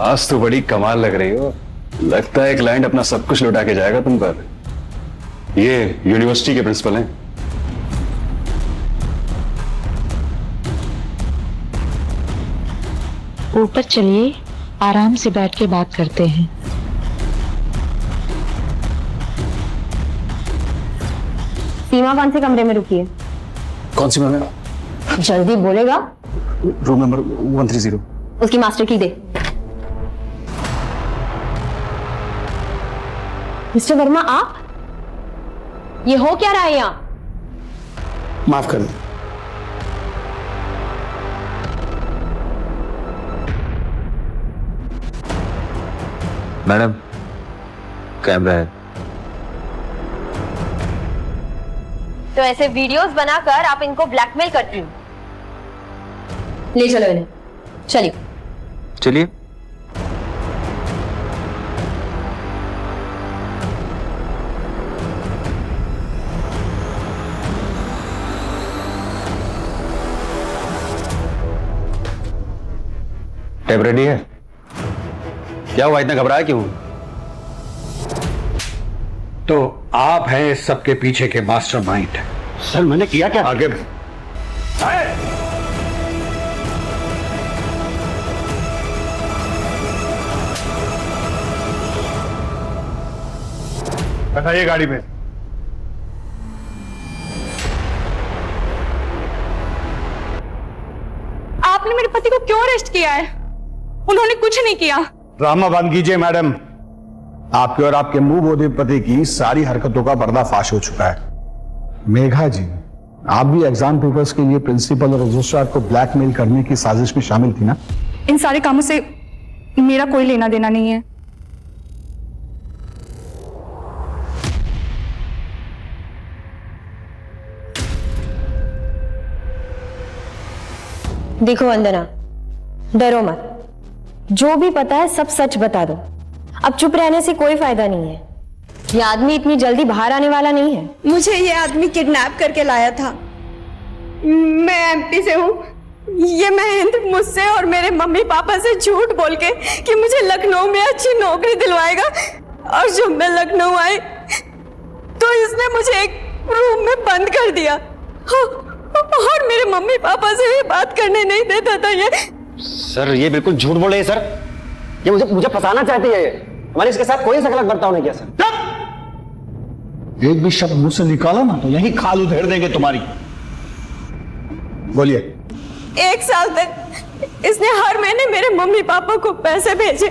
आज तो बड़ी कमाल लग रही हो, लगता है क्लाइंट अपना सब कुछ लौटा के जाएगा तुम पर। ये यूनिवर्सिटी के प्रिंसिपल हैं। ऊपर चलिए, आराम से बैठ के बात करते हैं। सीमा कौन से कमरे में रुकी है? कौन सी मैम? जल्दी बोलेगा। Room number 130। उसकी मास्टर की दे। मिस्टर वर्मा, आप ये हो क्या रहा है यहाँ? माफ कर दो। मैडम, कैमरा है। तो ऐसे वीडियोस बनाकर आप इनको ब्लैकमेल करती हो? ले चलो इन्हें, चलिए। चलिए। टेप रेडी है? क्या हुआ, इतना घबराया क्यों? तो आप हैं इस सबके पीछे के मास्टरमाइंड। सर मैंने किया क्या? आगे बैठाइए गाड़ी में। आपने मेरे पति को क्यों अरेस्ट किया है? उन्होंने कुछ नहीं किया। ड्रामा बंद कीजिए मैडम। आपके और आपके मुंह बोधे पति की सारी हरकतों का पर्दाफाश हो चुका है। मेघा जी, आप भी एग्जाम पेपर्स के लिए प्रिंसिपल और रजिस्ट्रार को ब्लैकमेल करने की साजिश में शामिल थी ना? इन सारे कामों से मेरा कोई लेना देना नहीं है। देखो वंदना, डरो मत, जो भी पता है सब सच बता दो। अब चुप रहने से कोई फायदा नहीं है। ये आदमी इतनी जल्दी बाहर आने वाला नहीं है। मुझे ये आदमी किडनैप करके लाया था। मैं एमपी से हूँ। ये महेंद्र मुझसे और मेरे मम्मी पापा से झूठ बोल के कि मुझे लखनऊ में अच्छी नौकरी दिलवाएगा, और जब मैं लखनऊ आई तो इसने मुझे एक रूम में बंद कर दिया और मेरे मम्मी पापा से भी बात करने नहीं देता था। ये सर ये बिल्कुल झूठ बोल रहे हैं सर। ये मुझे फंसाना चाहती है। हमारे इसके साथ कोई सकलक बर्ताव नहीं किया सर। एक भी शब्द मुझसे निकाला ना तो यही खाल उधेड़ देंगे तुम्हारी। बोलिए। 1 साल तक इसने हर महीने मेरे मम्मी पापा को पैसे भेजे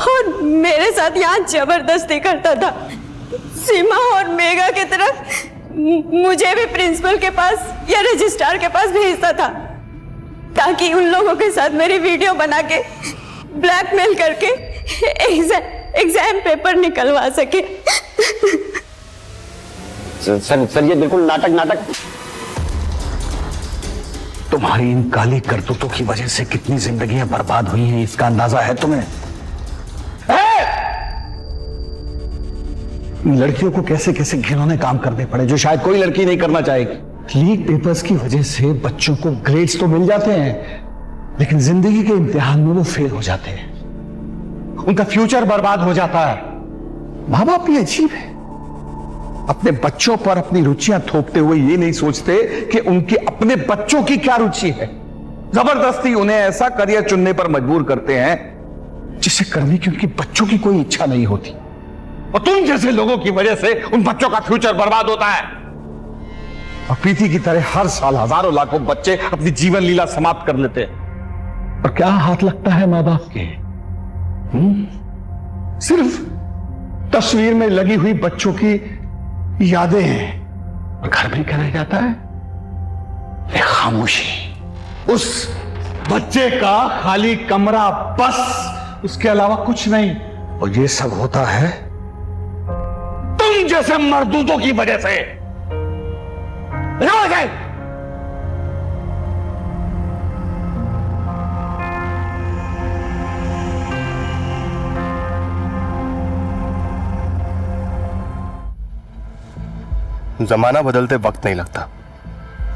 और मेरे साथ यहाँ जबरदस्ती करता था। सीमा और मेघा की तरह मुझे भी प्रिंसिपल के पास या रजिस्ट्रार के पास भेजता था, ताकि उन लोगों के साथ मेरी वीडियो बना के ब्लैकमेल करके एग्जाम पेपर निकलवा सके। सर ये बिल्कुल नाटक। तुम्हारी इन काली करतूतों की वजह से कितनी जिंदगियां बर्बाद हुई हैं, इसका अंदाजा है तुम्हें? लड़कियों को कैसे कैसे घिनौने काम करने पड़े जो शायद कोई लड़की नहीं करना चाहेगी। लीक पेपर्स की वजह से बच्चों को ग्रेड्स तो मिल जाते हैं, लेकिन जिंदगी के इम्तिहान में वो फेल हो जाते हैं, उनका फ्यूचर बर्बाद हो जाता है। माँ बाप भी अजीब है, अपने बच्चों पर अपनी रुचियां थोपते हुए ये नहीं सोचते कि उनके अपने बच्चों की क्या रुचि है। जबरदस्ती उन्हें ऐसा करियर चुनने पर मजबूर करते हैं जिसे करने की उनकी बच्चों की कोई इच्छा नहीं होती, और तुम जैसे लोगों की वजह से उन बच्चों का फ्यूचर बर्बाद होता है। और प्रीति की तरह हर साल हजारों लाखों बच्चे अपनी जीवन लीला समाप्त कर लेते हैं। और क्या हाथ लगता है मां बाप के? सिर्फ तस्वीर में लगी हुई बच्चों की यादें हैं, और घर में क्या रह जाता है? एक खामोशी। उस बच्चे का खाली कमरा, बस, उसके अलावा कुछ नहीं। और ये सब होता है तुम जैसे मर्दूदों की वजह से। जमाना बदलते वक्त नहीं लगता।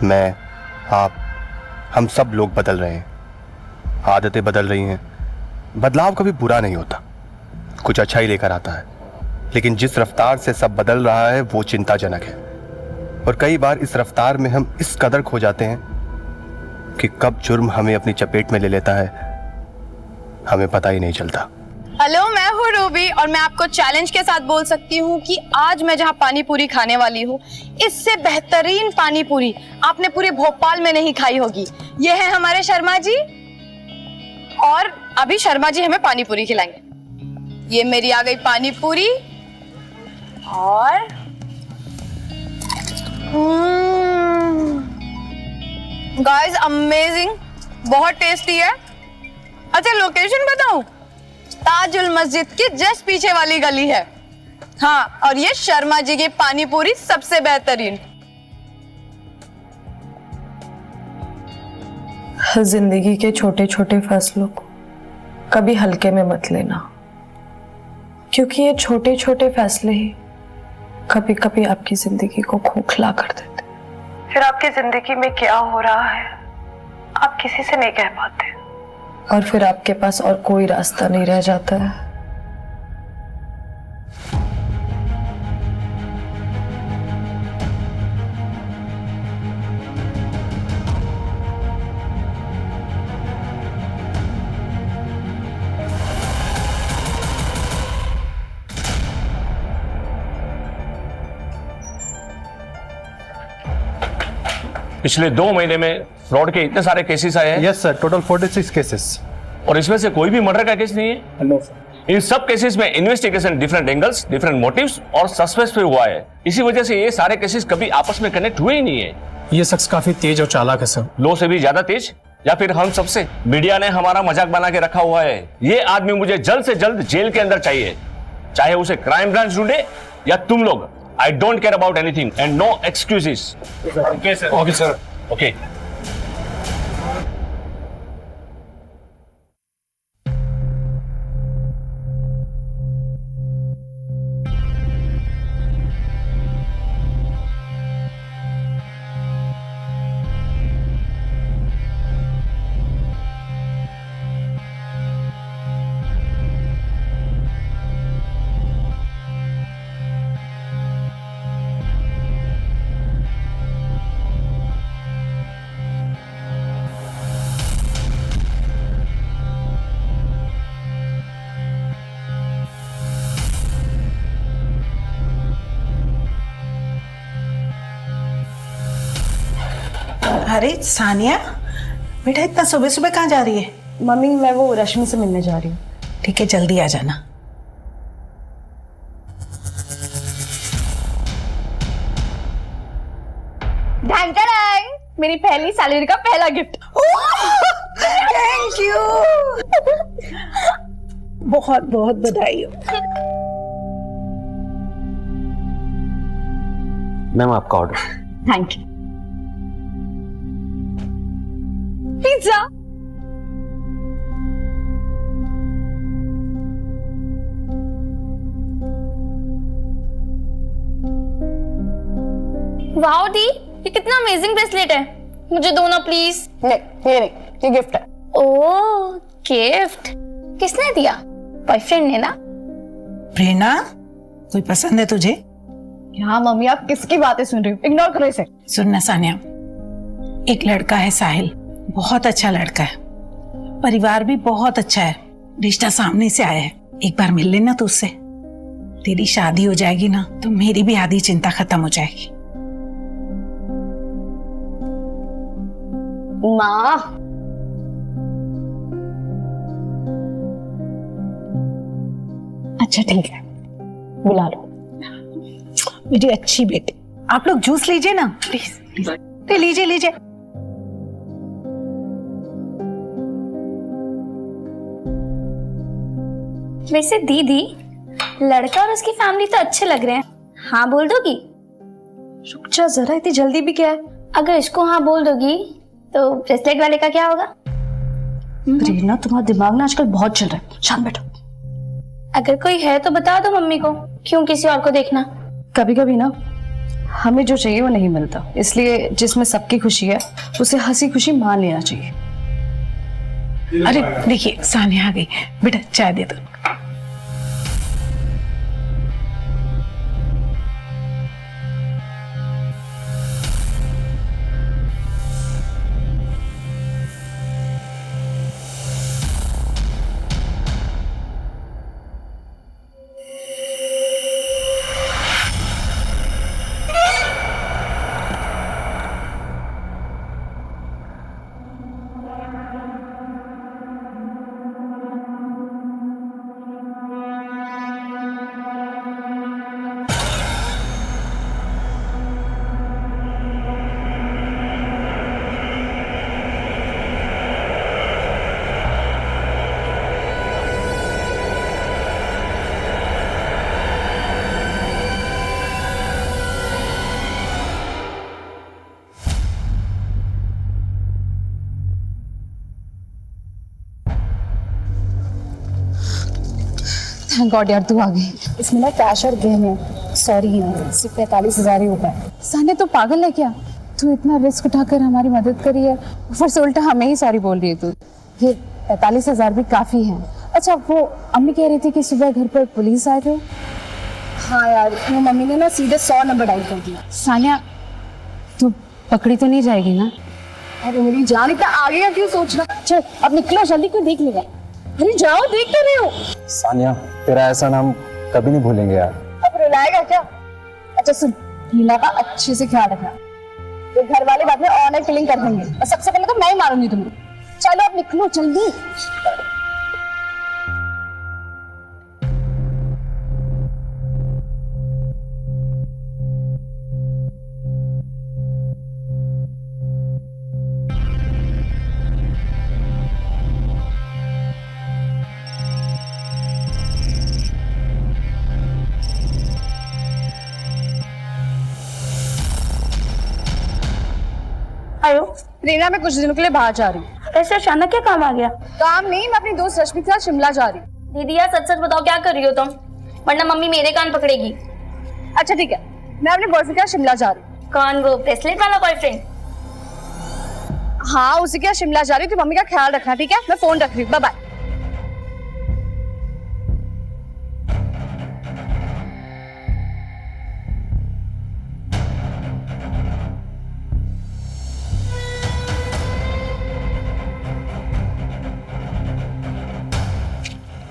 मैं, आप, हम सब लोग बदल रहे हैं, आदतें बदल रही हैं। बदलाव कभी बुरा नहीं होता, कुछ अच्छा ही लेकर आता है। लेकिन जिस रफ्तार से सब बदल रहा है वो चिंताजनक है, और कई बार इस रफ्तार में हम इस कदर खो जाते हैं कि कब जुर्म हमें अपनी चपेट में ले लेता है हमें पता ही नहीं चलता। हेलो, मैं हूँ रूबी और मैं आपको चैलेंज के साथ बोल सकती हूँ कि आज मैं जहाँ पानी पूरी खाने वाली हूँ, इससे बेहतरीन पानी पूरी आपने पूरे भोपाल में नहीं खाई होगी। ये है हमारे शर्मा जी, और अभी शर्मा जी हमें पानी पूरी खिलाएंगे। ये मेरी आ गई पानी पूरी, और गाइस अमेजिंग, बहुत टेस्टी है। अच्छा लोकेशन बताऊं? ताजुल मस्जिद के जस्ट पीछे वाली गली है। हाँ, और ये शर्मा जी की पानी पूरी सबसे बेहतरीन। जिंदगी के छोटे छोटे फैसलों को कभी हल्के में मत लेना, क्योंकि ये छोटे छोटे फैसले ही कभी कभी आपकी जिंदगी को खोखला कर देते। फिर आपकी जिंदगी में क्या हो रहा है आप किसी से नहीं कह पाते, और फिर आपके पास और कोई रास्ता नहीं रह जाता है। पिछले 2 महीने में फ्रॉड के इतने सारे केसेस आए हैं। Yes sir, total 46 cases. और इसमें से कोई भी मर्डर का केस नहीं है? No sir. इन सब केसेस में investigation different angles, different motives और सस्पेंस पे हुआ है। इसी वजह से ये सारे केसेस कभी आपस में कनेक्ट हुए ही नहीं है। ये शख्स काफी तेज और चालाक है सर। लो से भी ज्यादा तेज, या फिर हम सबसे? मीडिया ने हमारा मजाक बना के रखा हुआ है। ये आदमी मुझे जल्द से जल्द जेल के अंदर चाहिए, चाहे उसे क्राइम ब्रांच ढूंढे या तुम लोग। I don't care about anything and no excuses. Okay sir. Okay sir. Okay. अरे सानिया बेटा, इतना सुबह सुबह कहाँ जा रही है? मम्मी मैं वो रश्मि से मिलने जा रही हूँ। ठीक है, जल्दी आ जाना। मेरी पहली सैलरी का पहला गिफ्ट। थैंक यू, बहुत बहुत बधाई हो। मैम आपका order. Thank you. Pizza. Wow दी, ये कितना अमेजिंग ब्रेसलेट है, मुझे दो ना प्लीज। नहीं, ये नहीं, ये गिफ्ट है। ओह गिफ्ट, किसने दिया? बॉयफ्रेंड ने ना? प्रेरणा, कोई पसंद है तुझे? हाँ मम्मी, आप किसकी बातें सुन रही हो? इग्नोर करो इसे। सुनना सानिया, एक लड़का है साहिल, बहुत अच्छा लड़का है, परिवार भी बहुत अच्छा है, रिश्ता सामने से आया है। एक बार मिल लेना तो उससे। तेरी शादी हो जाएगी ना तो मेरी भी आधी चिंता खत्म हो जाएगी। माँ, अच्छा ठीक है, बुला लो मेरी अच्छी बेटी। आप लोग जूस लीजिए ना प्लीज, प्लीज लीजिए लीजिए। वैसे दीदी, लड़का और उसकी फैमिली तो अच्छे लग रहे हैं, हाँ बोल दोगी? रुक जा जरा, इतनी जल्दी भी क्या है? अगर इसको हाँ बोल दोगी तो ब्रेसलेट वाले का क्या होगा? प्रेरणा, तुम्हारा दिमाग ना आजकल बहुत चल रहा है, शांत बैठो। अगर कोई है तो बता दो मम्मी को, क्यों किसी और को देखना? कभी कभी ना हमें जो चाहिए वो नहीं मिलता, इसलिए जिसमें सबकी खुशी है उसे हंसी खुशी मान लेना चाहिए। अरे देखिए सानिया आ गई, बेटा चाय दे दो। थैंक गॉड यार तू आ गई। इसमें ना कैश और गेम है। सॉरी यार, सिर्फ 45,000 ही हो पाए। साने तो पागल है क्या? तू इतना रिस्क उठाकर हमारी मदद करी है, ऊपर से उल्टा हमें ही सॉरी बोल रही है तू। ये 45,000 भी काफी है। अच्छा, वो अम्मी कह रही थी कि सुबह घर पर पुलिस आए थे। हाँ यार, वो मम्मी ने ना सीधे 100 नंबर डायल कर दिया। सानिया, तू पकड़ी तो नहीं जाएगी ना? अरे मेरी जान, इतना आगे का क्यों सोचना? चल अब निकलो जल्दी, कोई देख लेगा। अरे जाओ, देख तो रहे हो। सानिया, तेरा ऐसा नाम कभी नहीं भूलेंगे यार। अब रुलाएगा क्या? अच्छा सुन, हीना का अच्छे से ख्याल रखना। ये घर वाले बाद में ऑनर फीलिंग कर देंगे और सबसे पहले तो मैं ही मारूंगी तुम्हें। चलो अब निकलो जल्दी। आयो रीना, मैं कुछ दिनों के लिए बाहर जा रही हूँ। ऐसे अचानक क्या काम आ गया? काम नहीं, मैं अपनी दोस्त रश्मि के साथ शिमला जा रही हूँ। दीदी यार सच सच बताओ क्या कर रही हो तुम, वरना मम्मी मेरे कान पकड़ेगी। अच्छा ठीक है, मैं अपने बॉयफ्रेंड के साथ शिमला जा रही हूँ। कौन, वो ब्रेसलेट वाला बॉयफ्रेंड? हाँ, उसी के साथ शिमला जा रही हूँ, तो मम्मी का ख्याल रखना, ठीक है? मैं फोन रख रही हूँ, बाय बाय।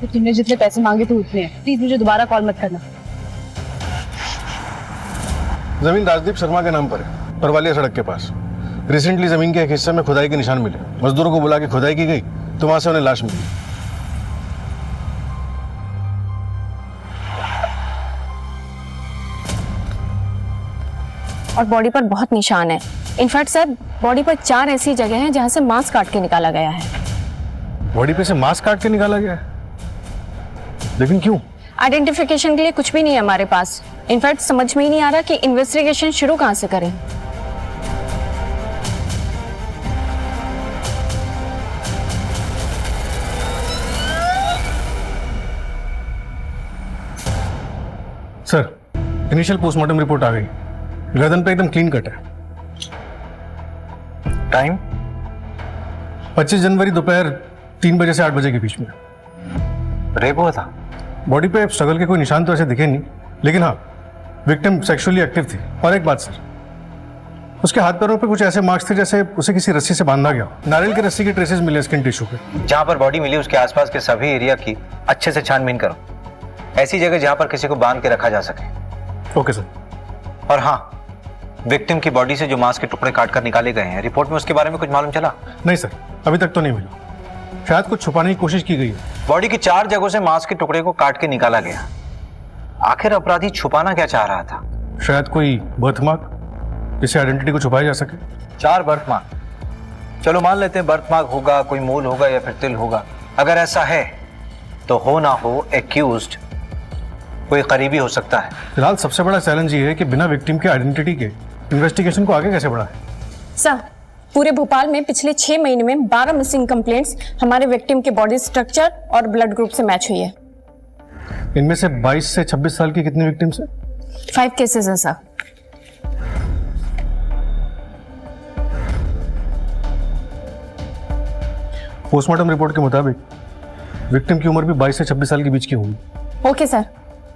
तो तुमने जितने पैसे मांगे थे उतने हैं, प्लीज मुझे दोबारा कॉल मत करना। जमीन राजदीप शर्मा के नाम पर है, परवालिया सड़क के पास। रिसेंटली जमीन के एक हिस्से में खुदाई के निशान मिले। मजदूरों को बुला के खुदाई की गई तो वहां से उन्हें लाश मिली। और बॉडी पर बहुत निशान है। इनफैक्ट सर, बॉडी पर 4 ऐसी जगह हैं जहां से मांस काट के निकाला गया है। बॉडी पे से मांस काट के निकाला गया है? लेकिन क्यों? आइडेंटिफिकेशन के लिए कुछ भी नहीं है हमारे पास। इनफैक्ट समझ में ही नहीं आ रहा कि इन्वेस्टिगेशन शुरू कहां से करें। सर, इनिशियल पोस्टमार्टम रिपोर्ट आ गई। गर्दन पे एकदम क्लीन कट है। टाइम 25 जनवरी दोपहर 3 बजे से 8 बजे के बीच में। रेप हुआ था? बॉडी पे स्ट्रगल के कोई निशान तो ऐसे दिखे नहीं, लेकिन हाँ, विक्टिम सेक्सुअली एक्टिव थी। और एक बात सर, उसके हाथ पैरों पे कुछ ऐसे मार्क्स थे जैसे उसे किसी रस्सी से बांधा गया। नारियल की रस्सी के ट्रेसेस मिले स्किन टिश्यू पे। जहां पर बॉडी मिली उसके आसपास के सभी एरिया की अच्छे से छानबीन करो, ऐसी जगह जहां पर किसी को बांध के रखा जा सके। Okay sir. और हाँ, विक्टिम की बॉडी से जो मांस के टुकड़े काटकर निकाले गए हैं, रिपोर्ट में उसके बारे में कुछ मालूम चला? नहीं सर, अभी तक तो नहीं मिला। शायद कुछ छुपाने की कोशिश की गई है। बॉडी की 4 जगहों से मांस के टुकड़े को काट के निकाला गया। आखिर अपराधी छुपाना क्या चाह रहा था? शायद कोई बर्थमार्क, जिससे आइडेंटिटी को छुपाया जा सके। 4 बर्थमार्क? चलो मान लेते हैं बर्थमार्क होगा, कोई मूल होगा या फिर तिल होगा। अगर ऐसा है तो हो ना हो एक्यूज्ड कोई करीबी हो सकता है। फिलहाल सबसे बड़ा चैलेंज ये है कि बिना विक्टिम के आइडेंटिटी के इन्वेस्टिगेशन को आगे कैसे बढ़ाएं। सर, पूरे भोपाल में पिछले 6 महीने में 12 मिसिंग कंप्लेंट्स हमारे विक्टिम के बॉडी स्ट्रक्चर और ब्लड ग्रुप से मैच हुई है। इनमें से 22 से 26 साल की कितनी विक्टिम्स हैं? 5 केसेस हैं सर। पोस्टमार्टम रिपोर्ट के मुताबिक विक्टिम की उम्र भी 22 से 26 साल के बीच की होगी। ओके सर,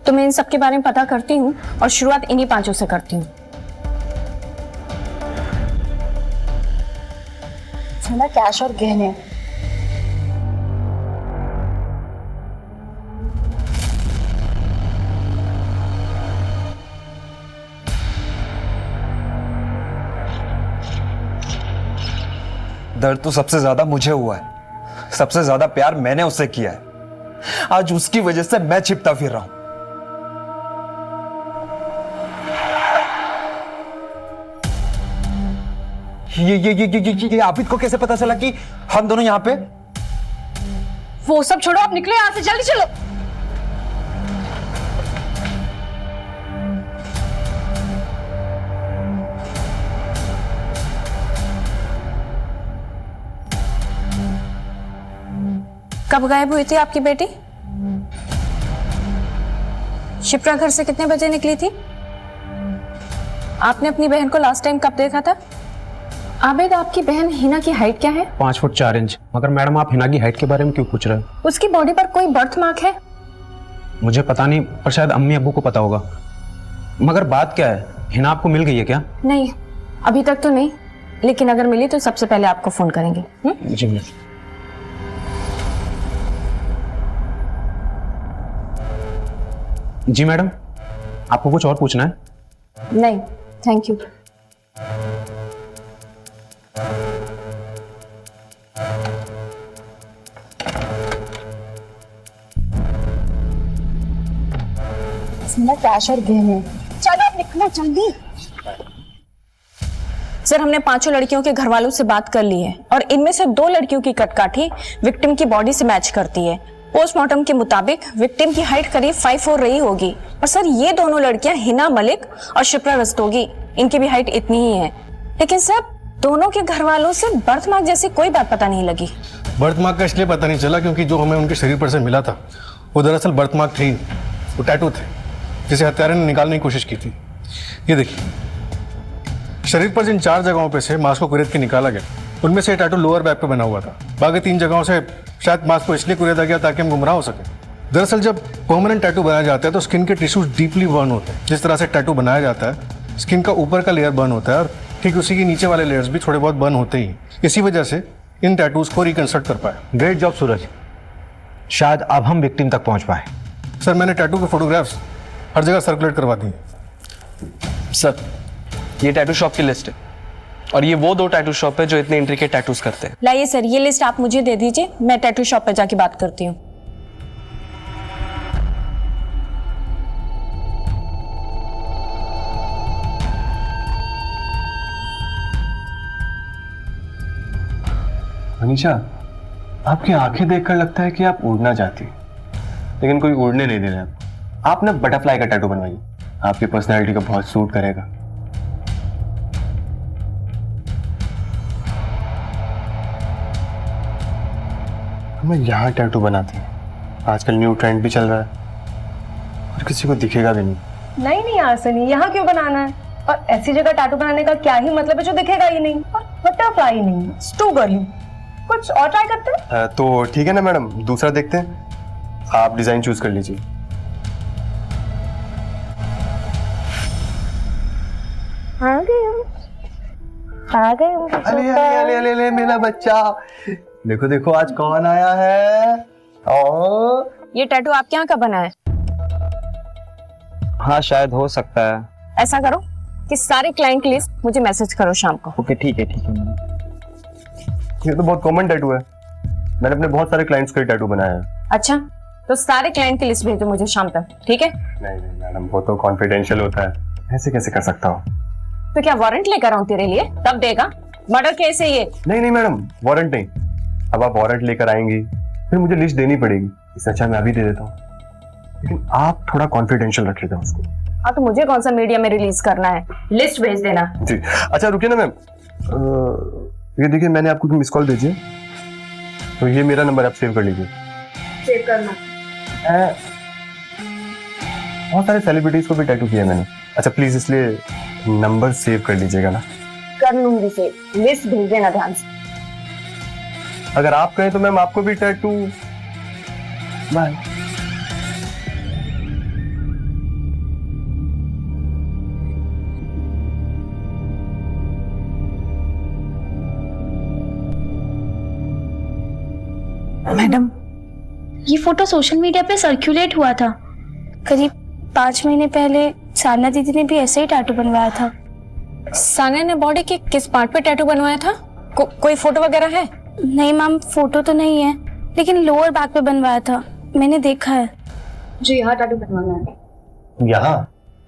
तो मैं इन सब के बारे में पता करती हूँ और शुरुआत इन्हीं 5 से करती हूँ। सोना, कैश और गहने। दर्द तो सबसे ज्यादा मुझे हुआ है, सबसे ज्यादा प्यार मैंने उससे किया है। आज उसकी वजह से मैं छिपता फिर रहा हूं। ये आबिद को कैसे पता चला कि हम दोनों यहां पे? वो सब छोड़ो, आप निकलो यहां से, जल्दी चलो। कब गायब हुई थी आपकी बेटी? शिप्रा घर से कितने बजे निकली थी? आपने अपनी बहन को लास्ट टाइम कब देखा था? आबिद, आपकी बहन हिना की हाइट क्या है? 5 फुट 4 इंच। मगर मैडम, आप हिना की हाइट के बारे में क्यों पूछ रहे हो? उसकी बॉडी पर कोई बर्थ मार्क है? मुझे पता नहीं, पर शायद अम्मी अब्बू को पता होगा। मगर बात क्या है, हिना आपको मिल गई है क्या? नहीं, अभी तक तो नहीं, लेकिन अगर मिली तो सबसे पहले आपको फोन करेंगे। जी मैम। जी मैडम, आपको कुछ और पूछना है? नहीं, थैंक यू। इसमें ना कैश और गहने। चलो अब निकलो जल्दी। सर, हमने 5 लड़कियों के घर वालों से बात कर ली है और इनमें से 2 लड़कियों की कटकाठी विक्टिम की बॉडी से मैच करती है। पोस्टमार्टम के मुताबिक विक्टिम की हाइट करीब 5'4" रही होगी। और सर, ये दोनों लड़कियां हिना मलिक और शिप्रा रस्तोगी, इनकी भी हाइट इतनी ही है। लेकिन सर, दोनों के घर वालों से बर्थ मार्क जैसी कोई बात पता नहीं लगी। बर्थ मार्क का इसलिए पता नहीं चला क्योंकि जो हमें उनके शरीर पर से मिला था वो दरअसल बर्थ मार्क थे, वो टैटू थे जिसे हत्यारे ने निकालने की कोशिश की थी। ये देखिए, शरीर पर जिन 4 जगहों पे से मांस को कुरेद के निकाला गया उनमें से टैटू लोअर बैक पे बना हुआ था। बाकी 3 जगहों से शायद मांस को इसलिए कुरेदा गया ताकि हम गुमराह हो सके। दरअसल जब परमानेंट टैटू बनाया जाता है तो स्किन के टिश्यूज डीपली बर्न होते हैं। जिस तरह से टैटू बनाया जाता है स्किन का ऊपर का लेयर बर्न होता है और ठीक उसी के नीचे वाले लेयर्स भी थोड़े बहुत बर्न होते ही। इसी वजह से इन टैटूज को रिकंस्ट्रक्ट कर पाए। ग्रेट जॉब सूरज, शायद अब हम विक्टिम तक पहुंच पाए। सर, मैंने टैटू के फोटोग्राफ्स हर जगह सर्कुलेट करवा दिए। सर, ये टैटू शॉप की लिस्ट है और ये वो 2 टैटू शॉप है जो इतने इंट्रिकेट टैटूज करते हैं। लाइए सर, ये लिस्ट आप मुझे दे दीजिए, मैं टैटू शॉप पे जाके बात करती हूँ। मनीषा, आपकी आंखें देखकर लगता है कि आप उड़ना चाहती, लेकिन कोई उड़ने नहीं दे रहा है। आप ना बटरफ्लाई का टैटू बनवाइए, आपकी पर्सनैलिटी को बहुत सूट करेगा। हमें यहाँ टैटू बनाते हैं, आजकल न्यू ट्रेंड भी चल रहा है और किसी को दिखेगा भी नहीं। नहीं यार सनी, यहाँ क्यों बनाना है? और ऐसी जगह टैटू बनाने का क्या ही मतलब है जो दिखेगा ही नहीं? और बटरफ्लाई नहीं, टू गर्ली, कुछ और ट्राई करते हैं। तो ठीक है ना मैडम, दूसरा देखते हैं। आप डिजाइन चूज कर लीजिए। आ गए अरे अरे अरे अरे मेरा बच्चा, देखो देखो आज कौन आया है। ओ, ये टैटू आपके यहाँ का बना है? हाँ, शायद हो सकता है। ऐसा करो कि सारे क्लाइंट की लिस्ट मुझे मैसेज करो शाम को। ओके, ठीक है ठीक है। ये तो बहुत कॉमन टैटू है, मैंने अपने बहुत सारे क्लाइंट्स का टैटू बनाया है। अच्छा, तो सारे क्लाइंट की लिस्ट भेजो मुझे शाम तक, ठीक है? नहीं नहीं मैडम, वो तो कॉन्फिडेंशियल होता है, ऐसे कैसे कर सकता हूँ। तो क्या वारंट लेकर आऊं तेरे लिए, तब देगा? मर्डर केस है ये। नहीं नहीं मैडम, वारंट नहीं। अब आप वारंट लेकर आएंगी फिर मुझे लिस्ट देनी पड़ेगी, इससे अच्छा मैं अभी दे देता हूँ, लेकिन आप थोड़ा कॉन्फिडेंशियल रखिएगा उसको। हाँ, तो मुझे कौन सा मीडिया में रिलीज करना है? लिस्ट भेज देना। जी अच्छा, रुकिए ना मैम, ये देखिए मैंने आपको मिस कॉल भेजी है, तो ये मेरा नंबर आप सेव कर लीजिए। सेव करना। बहुत सारे सेलिब्रिटीज को भी टैटू किया मैंने। अच्छा प्लीज इसलिए नंबर सेव कर लीजिएगा ना। कर लूंगी सेव, लिस्ट भेज देना ध्यान से। अगर आप कहें तो मैम आपको भी टैटू। बाय। मैडम, ये फोटो सोशल मीडिया पे सर्कुलेट हुआ था। करीब 5 महीने पहले साना दीदी ने भी ऐसे ही टैटू बनवाया था। साना ने बॉडी के किस पार्ट पे टैटू बनवाया था? कोई फोटो वगैरह है? नहीं मैम, फोटो तो नहीं है, लेकिन लोअर बैक पे बनवाया था, मैंने देखा है। जो यहाँ टैटू बनवाना है। यहाँ?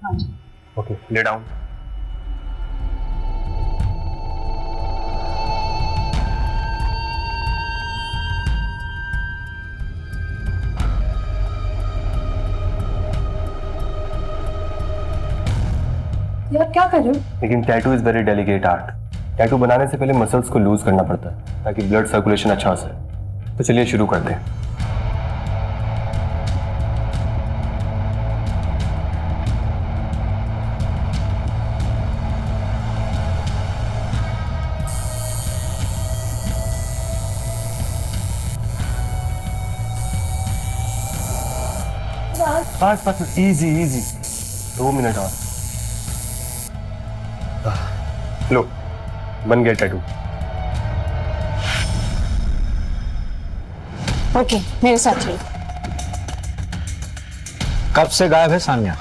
हाँ जी। Okay, lay down. यार क्या कर रहे हो? लेकिन tattoo is very delicate art. Tattoo बनाने से पहले मसल्स को लूज करना पड़ता है ताकि ब्लड सर्कुलेशन अच्छा हो सके। तो चलिए शुरू करते हैं। बस इजी इजी, 2 मिनट और। लो, बन गया टैटू। ओके, मेरे साथ चलो। कब से गायब है सान्या?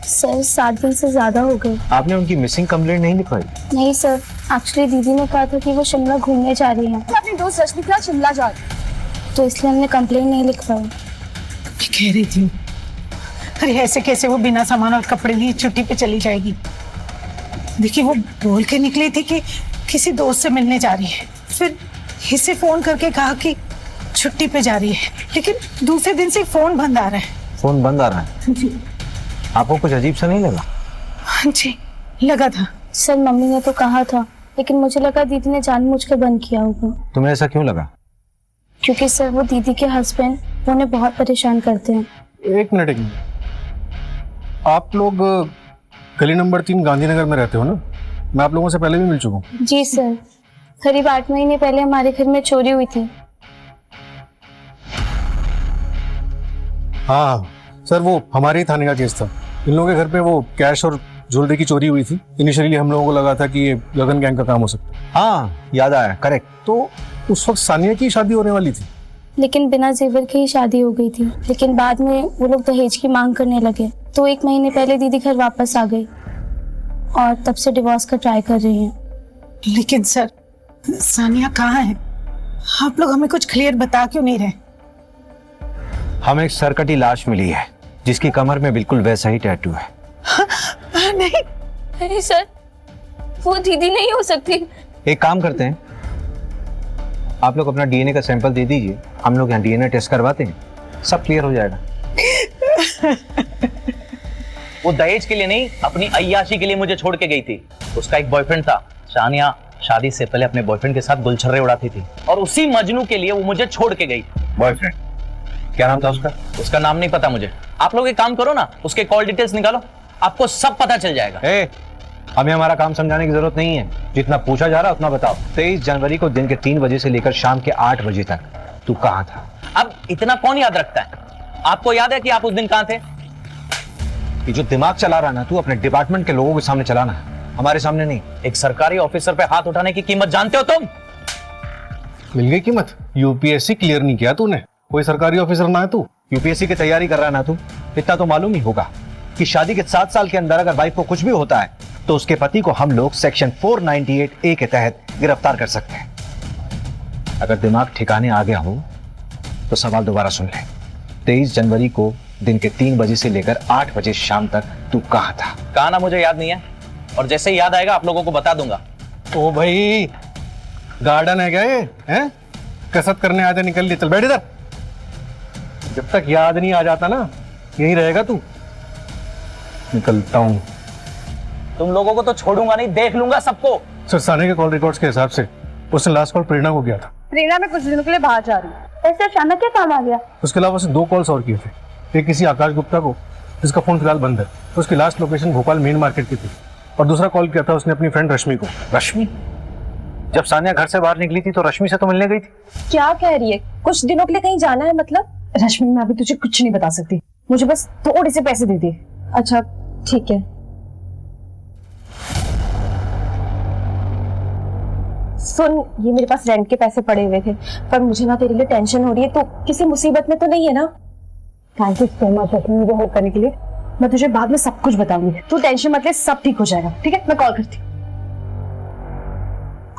सर 7 दिन से ज्यादा हो गए। आपने उनकी मिसिंग कंप्लेंट नहीं लिखवाई? नहीं सर, एक्चुअली दीदी ने कहा था कि वो शिमला घूमने जा रही है। अपनी दोस्त रश्मि के साथ शिमला जा रही, तो इसलिए हमने कंप्लेंट नहीं लिखवाई। मैं कह रही थी अरे ऐसे कैसे वो बिना सामान और कपड़े लिए छुट्टी पे चली जाएगी? देखिए वो बोल के निकली थी कि किसी दोस्त से मिलने जा रही है, फिर इसे फोन करके कहा कि छुट्टी पे जा रही है, लेकिन दूसरे दिन से फोन बंद आ रहा है। फोन बंद आ रहा है? जी आपको कुछ अजीब सा नहीं लगा? हाँ जी लगा था। सर मम्मी ने तो कहा था, लेकिन मुझे लगा दीदी ने जानबूझकर बंद किया होगा। तुम्हें ऐसा क्यों लगा? क्योंकि सर वो दीदी के हस्बैंड उन्हें बहुत परेशान करते हैं। एक मिनट, आप लोग गली नंबर 3 गांधीनगर में रहते हो ना? मैं आप लोगों से पहले भी मिल चुका हूँ। जी सर, करीब 8 महीने पहले हमारे घर में चोरी हुई थी। हाँ सर, वो हमारे ही थाने का केस था। इन लोगों के घर पे वो कैश और ज्वेलरी की चोरी हुई थी। इनिशियली हम लोगों को लगा था कि ये गगन गैंग का काम हो सकता है। हाँ याद आया, करेक्ट। तो उस वक्त सानिया की शादी होने वाली थी, लेकिन बिना जेवर के ही शादी हो गई थी। लेकिन बाद में वो लोग दहेज की मांग करने लगे, तो 1 महीने पहले दीदी घर वापस आ गई और तब से डिवोर्स का ट्राई कर रही हैं। लेकिन सर सानिया कहाँ है? आप लोग हमें कुछ क्लियर बता क्यों नहीं रहे? हमें एक सरकटी लाश मिली है जिसकी कमर में बिल्कुल वैसा ही टैटू है। नहीं नहीं सर, वो दीदी नहीं हो सकती। एक काम करते हैं, आप लोग अपना डीएनए का सैंपल दे दीजिए, हम लोग यहाँ डीएनए टेस्ट करवाते हैं, सब क्लियर हो जाएगा। वो दहेज के लिए नहीं, अपनी अय्याशी के लिए मुझे छोड़ के गई थी। उसका एक बॉयफ्रेंड था। सानिया शादी से पहले अपने बॉयफ्रेंड के साथ गुलछर्रे उड़ाती थी और उसी मजनू के लिए वो मुझे छोड़ के गई। बॉयफ्रेंड? क्या नाम था उसका? उसका नाम नहीं पता मुझे। आप लोग एक काम करो ना, उसके कॉल डिटेल्स निकालो, आपको सब पता चल जाएगा। हमें हमारा काम समझाने की जरूरत नहीं है, जितना पूछा जा रहा है उतना बताओ। 23 जनवरी को दिन के 3 बजे से लेकर शाम के 8 बजे तक तू कहाँ था? अब इतना कौन याद रखता है? आपको याद है कि आप उस दिन कहाँ थे? ये जो दिमाग चला रहा ना तू, अपने डिपार्टमेंट के लोगों के सामने चलाना, हमारे सामने नहीं। एक सरकारी ऑफिसर पे हाथ उठाने की कीमत जानते हो तुम? मिल गई कीमत। यूपीएससी क्लियर नहीं किया तूने, कोई सरकारी ऑफिसर ना है तू। यूपीएससी की तैयारी कर रहा है ना तू, इतना तो मालूम ही होगा कि शादी के 7 साल के अंदर अगर वाइफ को कुछ भी होता है तो उसके पति को हम लोग सेक्शन 498A के तहत गिरफ्तार कर सकते हैं। अगर दिमाग ठिकाने आ गया हो तो सवाल दोबारा सुन ले। 23 जनवरी को दिन के 3 बजे से लेकर 8 बजे शाम तक तू कहाँ था? कहा ना मुझे याद नहीं है, और जैसे ही याद आएगा आप लोगों को बता दूंगा। ओ भाई, गार्डन है क्या ये? हैं? कसरत करने आते निकल लिए, चल बैठ इधर। जब तक याद नहीं आ जाता ना, यहीं रहेगा तू। निकलता हूं। तुम लोगों को तो छोड़ूंगा नहीं, देख लूंगा सबको। सर, साने के कॉल रिकॉर्ड्स के हिसाब से उसने लास्ट कॉल प्रेरणा को किया था। प्रेरणा में कुछ दिनों के लिए बाहर जा रही हूँ। ऐसे अचानक क्या काम आ गया? उसके अलावा उसने 2 कॉल्स और किए थे। एक किसी आकाश गुप्ता को, जिसका फोन फिलहाल बंद है। उसकी last location Bhopal main market की थी। और दूसरा कॉल किया था उसने अपनी फ्रेंड रश्मि को। रश्मि? जब सानिया घर से बाहर निकली थी तो रश्मि से तो मिलने गई थी। क्या कह रही है? कुछ दिनों के लिए कहीं जाना है मतलब? रश्मि, मैं अभी तुझे कुछ नहीं बता सकती, मुझे बस थोड़े से पैसे दे दे। अच्छा ठीक है। सुन, ये मेरे पास रेंट के पैसे पड़े हुए थे, पर मुझे ना तेरे लिए टेंशन हो रही है। तो किसी मुसीबत में तो नहीं है ना? थैंक यू सो मच रश्मि, मुझे हेल्प करने के लिए। मैं तुझे बाद में सब कुछ बताऊंगी, तू टेंशन मत ले, सब ठीक हो जाएगा। ठीक है, मैं कॉल करती हूँ।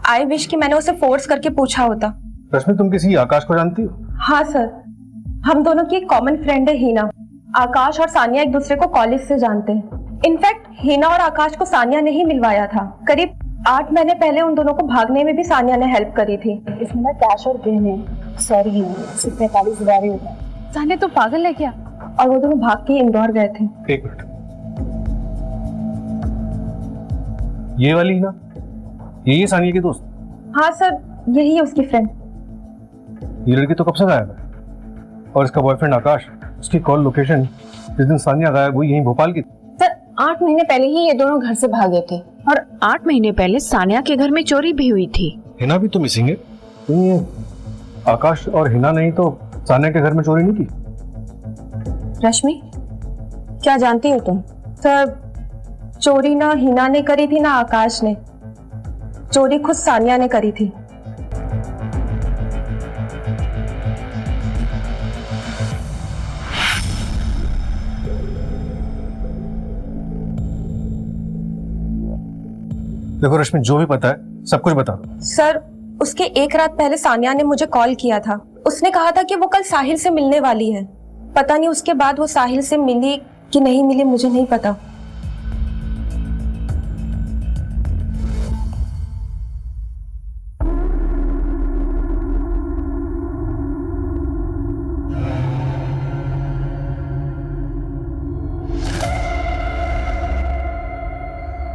आई विश कि मैंने उसे फोर्स करके पूछा होता। रश्मि, तुम किसी आकाश को जानती हो? हाँ सर, हम दोनों की एक कॉमन फ्रेंड है हीना। आकाश और सानिया एक दूसरे को कॉलेज से जानते हैं। इनफैक्ट हीना और आकाश को सानिया ने ही मिलवाया था। करीब 8 महीने पहले उन दोनों को भागने में भी सानिया ने हेल्प करी थी। इसमें ना कैश और गहने, सॉरी सिर्फ 45,000 ही होता है। सानिया तो पागल है क्या? और वो दोनों भाग के इंदौर गए थे। एक मिनट, ये वाली ही ना? यही है सानिया की दोस्त? हाँ सर, यही है उसकी फ्रेंड। ये लड़की तो कब से गायब है? और इसका बॉयफ्रेंड आकाश, उसकी कॉल लोकेशन जिस दिन सानिया गायब हुई यहीं भोपाल की। सर 8 महीने पहले ही ये दोनों घर से भागे थे, और 8 महीने पहले सानिया के घर में चोरी भी हुई थी। हिना भी तो मिसिंग है। ये आकाश और हिना नहीं तो सानिया के घर में चोरी नहीं की? रश्मि, क्या जानती हो तुम? सर, चोरी ना हिना ने करी थी ना आकाश ने, चोरी खुद सानिया ने करी थी। देखो रश्मि, जो भी पता है सब कुछ बता दो। सर, उसके एक रात पहले सानिया ने मुझे कॉल किया था। उसने कहा था कि वो कल साहिल से मिलने वाली है। पता नहीं उसके बाद वो साहिल से मिली कि नहीं मिले मुझे नहीं पता।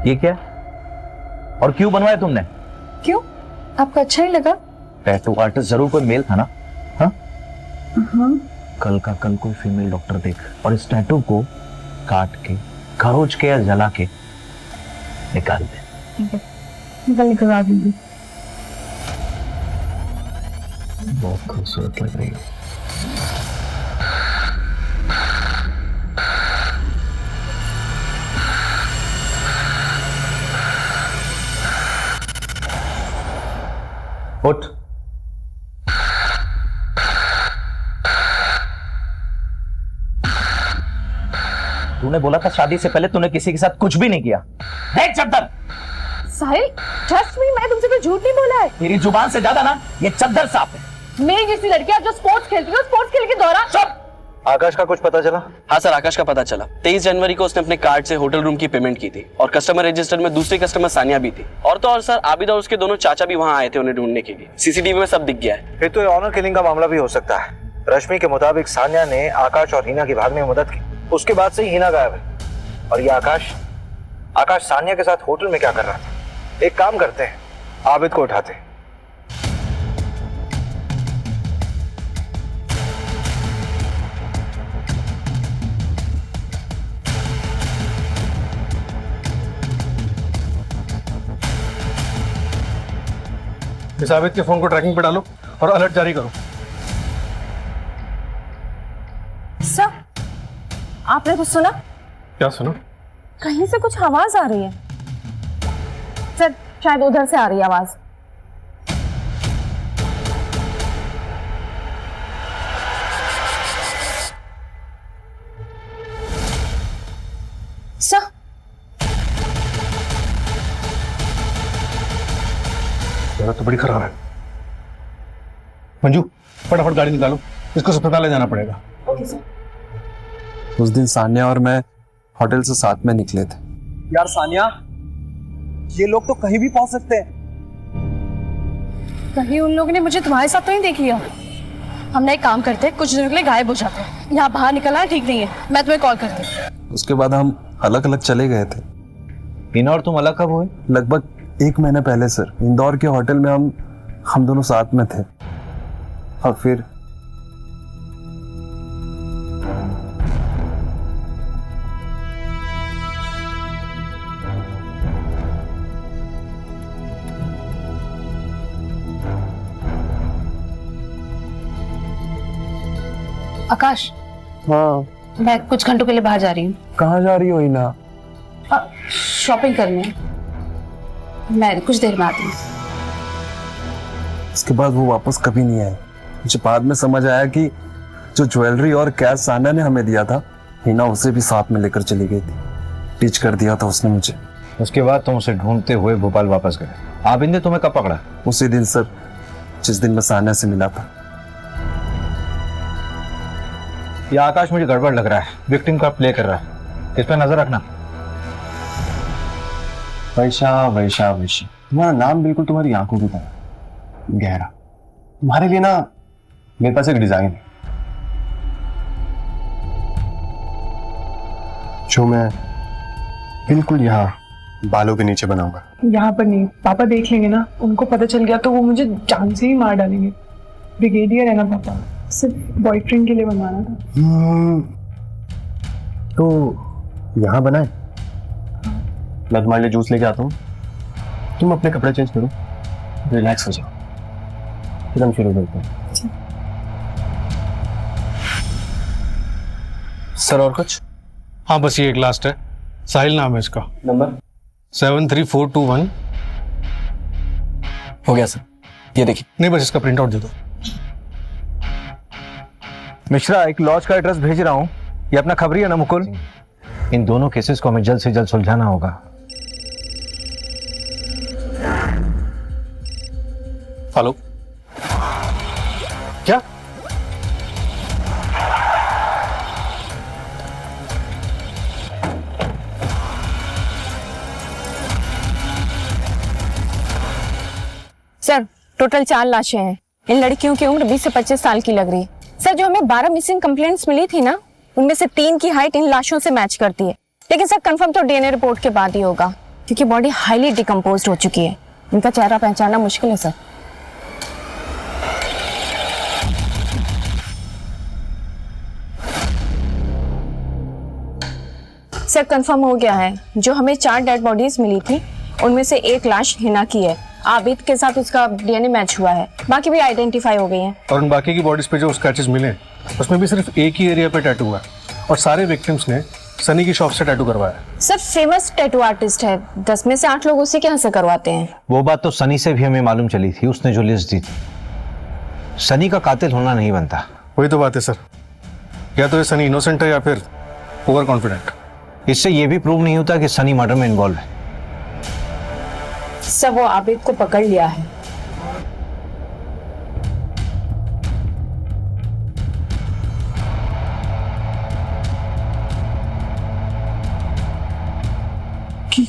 ये क्या और क्यों बनवाया तुमने? क्यों, आपको अच्छा ही लगा? टैटू आर्टिस्ट जरूर कोई मेल था ना? हाँ? हाँ। कल का कल कोई फीमेल डॉक्टर देख और इस टैटू को काट के, खरोच के या जला के निकाल दे। निकलवा दूंगी। बहुत खूबसूरत लग रही है। उठ। तूने बोला था शादी से पहले तूने किसी के साथ कुछ भी नहीं किया। देख चद्दर। साहिल, ट्रस्ट मी, मैं तुमसे कोई झूठ नहीं बोला है। तेरी जुबान से ज्यादा ना ये चद्दर साफ है। मेरी जैसी लड़कियां जो स्पोर्ट्स खेलती है, स्पोर्ट्स खेल के दौरान। चुप। आकाश का कुछ पता चला? हाँ सर, आकाश का पता चला। 23 जनवरी को उसने अपने कार्ड से होटल रूम की पेमेंट की थी और कस्टमर रजिस्टर में दूसरी कस्टमर सानिया भी थी। और तो और सर, आबिद और उसके दोनों चाचा भी वहाँ आए थे उन्हें ढूंढने के लिए। सीसीटीवी में सब दिख गया है। फिर तो ये ऑनर किलिंग का मामला भी हो सकता है। रश्मि के मुताबिक सानिया ने आकाश और हिना की भागने में मदद की, उसके बाद से ही हिना गायब है। और ये आकाश सानिया के साथ होटल में क्या कर रहा था? एक काम करते हैं, आबिद को उठाते। इस आबिद के फोन को ट्रैकिंग पे डालो और अलर्ट जारी करो। सर, आपने कुछ सुना? क्या सुना? कहीं से कुछ आवाज आ रही है सर, शायद उधर से आ रही है आवाज। सर, जरूरत तो बड़ी खराब है। मंजू, फटाफट गाड़ी निकालो, इसको अस्पताल ले जाना पड़ेगा। Okay sir. उस दिन सानिया और मैं होटल से साथ में निकले थे। यार सानिया, ये लोग तो कहीं भी पहुंच सकते हैं। कहीं उन लोगों ने मुझे तुम्हारे साथ तो नहीं देख लिया। हमने एक काम करते हैं, कुछ दिनों के लिए गायब हो जाते हैं। यहाँ बाहर निकलना ठीक नहीं है, मैं तुम्हें कॉल करती हूँ। उसके बाद हम अलग अलग चले गए थे। हिना और तुम अलग कब हुए? लगभग 1 महीने पहले सर, इंदौर के होटल में हम दोनों साथ में थे। और फिर आकाश। हाँ। मैं कुछ घंटों के लिए बाहर जा रही हूँ। कहाँ जा रही हो हिना? शॉपिंग करने। मैं कुछ देर में आती हूँ। इसके बाद वो वापस कभी नहीं आए। मुझे बाद में समझ आया कि जो ज्वेलरी और कैश सानिया ने हमें दिया था, हिना उसे भी साथ में लेकर चली गई थी। टीच कर दिया था उसने मुझे। उसके बाद तुम उसे ढूंढते हुए भोपाल वापस गए। आबिद ने तुम्हें कब पकड़ा? उसी दिन सर, जिस दिन मैं सानिया से मिला था। ये आकाश मुझे गड़बड़ लग रहा है, विक्टिम का प्ले कर रहा है। इस पर नजर रखना। वैशा, तुम्हारा नाम बिल्कुल तुम्हारी आंखों की तरह गहरा। तुम्हारे लिए ना मेरे पास एक डिजाइन है जो मैं बिल्कुल यहाँ बालों के नीचे बनाऊंगा। यहाँ पर नहीं, पापा देख लेंगे ना, उनको पता चल गया तो वो मुझे जान से ही मार डालेंगे। ब्रिगेडियर है ना पापा, सिर्फ बॉयफ्रेंड के लिए बनवाना था। तो यहाँ बनाए। मैं तुम्हारे लिए जूस लेके आता हूँ, तुम अपने कपड़े चेंज करो, रिलैक्स हो जाओ, फिर हम शुरू करते हैं। सर और कुछ? हाँ बस ये एक लास्ट है। साहिल नाम है इसका। नंबर 73421। हो गया सर, ये देखिए। नहीं बस इसका प्रिंट आउट दे दो। मिश्रा, एक लॉज का एड्रेस भेज रहा हूँ, ये अपना खबरी है ना मुकुल? इन दोनों केसेस को हमें जल्द से जल्द सुलझाना होगा। हेलो, क्या? सर टोटल 4 लाशें हैं। इन लड़कियों की उम्र 20 से 25 साल की लग रही है। सर जो हमें 12 मिसिंग कंप्लेंट्स मिली थी ना, उनमें से 3 की हाइट इन लाशों से मैच करती है। लेकिन सर कंफर्म तो डीएनए रिपोर्ट के बाद ही होगा, क्योंकि बॉडी हाईली डिकम्पोज्ड हो चुकी है। इनका चेहरा पहचानना मुश्किल है सर। सर कंफर्म हो गया है, जो हमें 4 डेड बॉडीज मिली थी उनमें से 1 लाश हिना की है। आबिद के साथ उसका डीएनए मैच हुआ है, बाकी भी आइडेंटिफाई हो गई हैं। और उन बाकी की बॉडीज पे जो स्क्रैचेस मिले उसमें भी सिर्फ एक ही एरिया पे टैटू हुआ और सारे विक्टिम्स ने सनी की शॉप से टैटू करवाया। सर फेमस टैटू आर्टिस्ट है, 10 में से 8 लोग उसी के यहाँ से करवाते हैं। वो बात तो सनी से भी हमें मालूम चली थी, उसने जो लिस्ट दी थी। सनी का कातिल होना नहीं बनता। वही तो बात है सर, या तो ये सनी इनोसेंट है या फिर ओवर कॉन्फिडेंट। इससे ये भी प्रूव नहीं होता कि सनी मर्डर में इन्वॉल्व है। सर वो आबिद को पकड़ लिया है।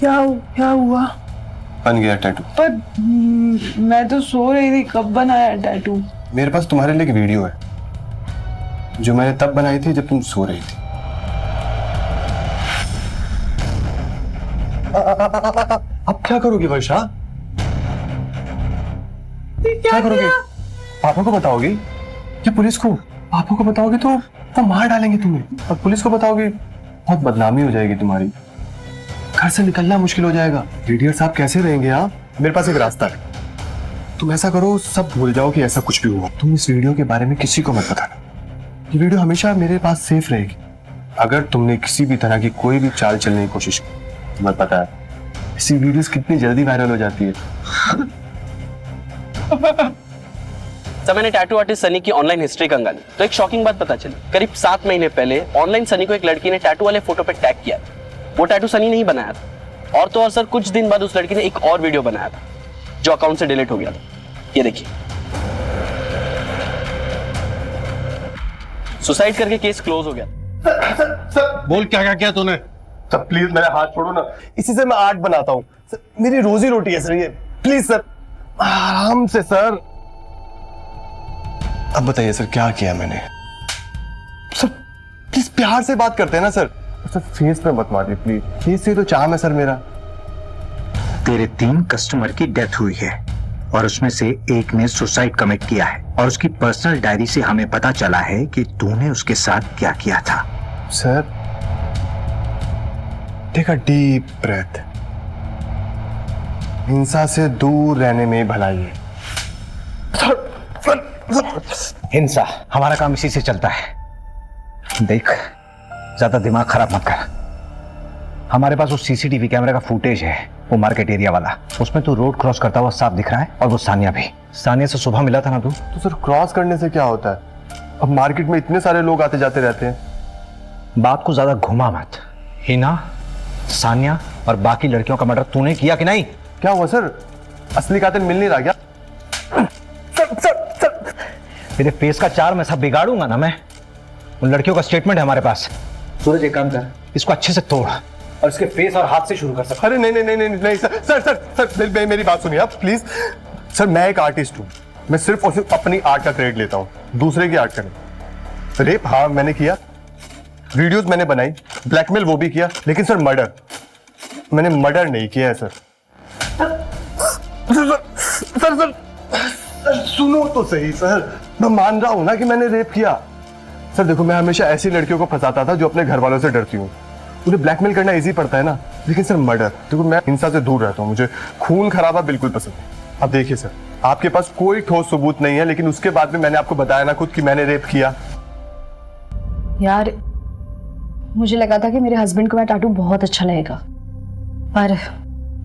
क्या हुआ? बन गया टैटू। पर मैं तो सो रही थी, कब बनाया टैटू? मेरे पास तुम्हारे लिए एक वीडियो है जो मैंने तब बनाई थी जब तुम सो रही थी। अब क्या करोगी वर्षा? क्या करोगी? पापा को बताओगी या पुलिस को? पापा को बताओगी तो वो मार डालेंगे तुम्हें, और पुलिस को बताओगी बहुत बदनामी हो जाएगी तुम्हारी। घर से निकलना मुश्किल हो जाएगा। लीडर साहब कैसे रहेंगे आप? मेरे पास एक रास्ता है, तुम ऐसा करो सब भूल जाओ कि ऐसा कुछ भी हुआ। तुम इस वीडियो के बारे में किसी को मत बताना, ये वीडियो हमेशा मेरे पास सेफ रहेगी। अगर तुमने किसी भी तरह की कोई भी चाल चलने की कोशिश की, तुम्हें पता है ऐसी वीडियोस कितनी जल्दी वायरल हो जाती है। सर मैंने टैटू आर्टिस्ट सनी की ऑनलाइन हिस्ट्री कंगाली तो एक शॉकिंग बात पता चली। करीब 7 महीने पहले ऑनलाइन सनी को एक लड़की ने टैटू वाले फोटो पे टैग किया था। वो टैटू सनी नहीं बनाया था, और तो और सर कुछ दिन बाद उस लड़की ने एक और वीडियो बनाया था जो अकाउंट से डिलीट हो गया था। ये देखिए, सुसाइड करके केस क्लोज हो गया। सर बोल क्या क्या किया तूने? सर प्लीज मेरा हाथ छोड़ो ना, इसी से मैं आर्ट बनाता हूँ। मेरी रोजी रोटी है सर ये, प्लीज सर आराम से सर। अब बताइए सर क्या किया मैंने? सर प्लीज प्यार से बात करते हैं ना सर। सर फेस पे मत मारिए प्लीज, फेस से तो चाम है सर मेरा। तेरे 3 कस्टमर की डेथ हुई है और उसमें से एक ने सुसाइड कमिट किया है, और उसकी पर्सनल डायरी से हमें पता चला है कि तूने उसके साथ क्या किया था। Sir take a deep breath. हिंसा से दूर रहने में भलाई है। हिंसा हमारा काम इसी से चलता है। देख ज्यादा दिमाग खराब मत कर। हमारे पास वो सीसीटीवी कैमरे का फुटेज है, वो मार्केट एरिया वाला। उसमें तू रोड क्रॉस करता हुआ साफ दिख रहा है, और वो सानिया भी। सानिया से सुबह मिला था ना तू? तो सर क्रॉस करने से क्या होता है? अब मार्केट में इतने सारे लोग आते जाते रहते हैं। बात को ज्यादा घुमा मत। हिना, सानिया और बाकी लड़कियों का मर्डर तूने किया कि नहीं? क्या हुआ सर? असली कातिल मिल नहीं रहा क्या? तेरे फेस का चार मैं सब बिगाड़ूंगा ना मैं। उन लड़कियों का स्टेटमेंट है हमारे पास। सूरज एक काम कर, इसको अच्छे से तोड़ और इसके फेस और हाथ से शुरू कर सकता। अरे नहीं नहीं नहीं नहीं नहीं सर सर सर सर मेरी बात सुनिए आप प्लीज। सर मैं एक आर्टिस्ट हूँ, मैं सिर्फ और सिर्फ अपनी आर्ट का क्रेडिट लेता हूँ, दूसरे की आर्ट का नहीं। रेप हाँ मैंने किया, वीडियोस मैंने बनाई, ब्लैकमेल वो भी किया, लेकिन सर मर्डर मैंने मर्डर नहीं किया है सर। सर सर सुनो तो सही सर, मैं मान रहा हूं ना कि मैंने रेप किया। सर देखो मैं हमेशा ऐसी लड़कियों को फंसाता था जो अपने घर वालों से डरती हूँ। उन्हें ब्लैकमेल करना इजी पड़ता है ना, लेकिन सर मर्डर, देखो मैं हिंसा से दूर रहता हूँ, मुझे खून खराबा बिल्कुल पसंद है। अब देखिए सर आपके पास कोई ठोस सबूत नहीं है, लेकिन उसके बाद भी मैंने आपको बताया ना खुद कि मैंने रेप किया। यार मुझे लगा था कि मेरे हस्बैंड को मैं टैटू बहुत अच्छा लगेगा, पर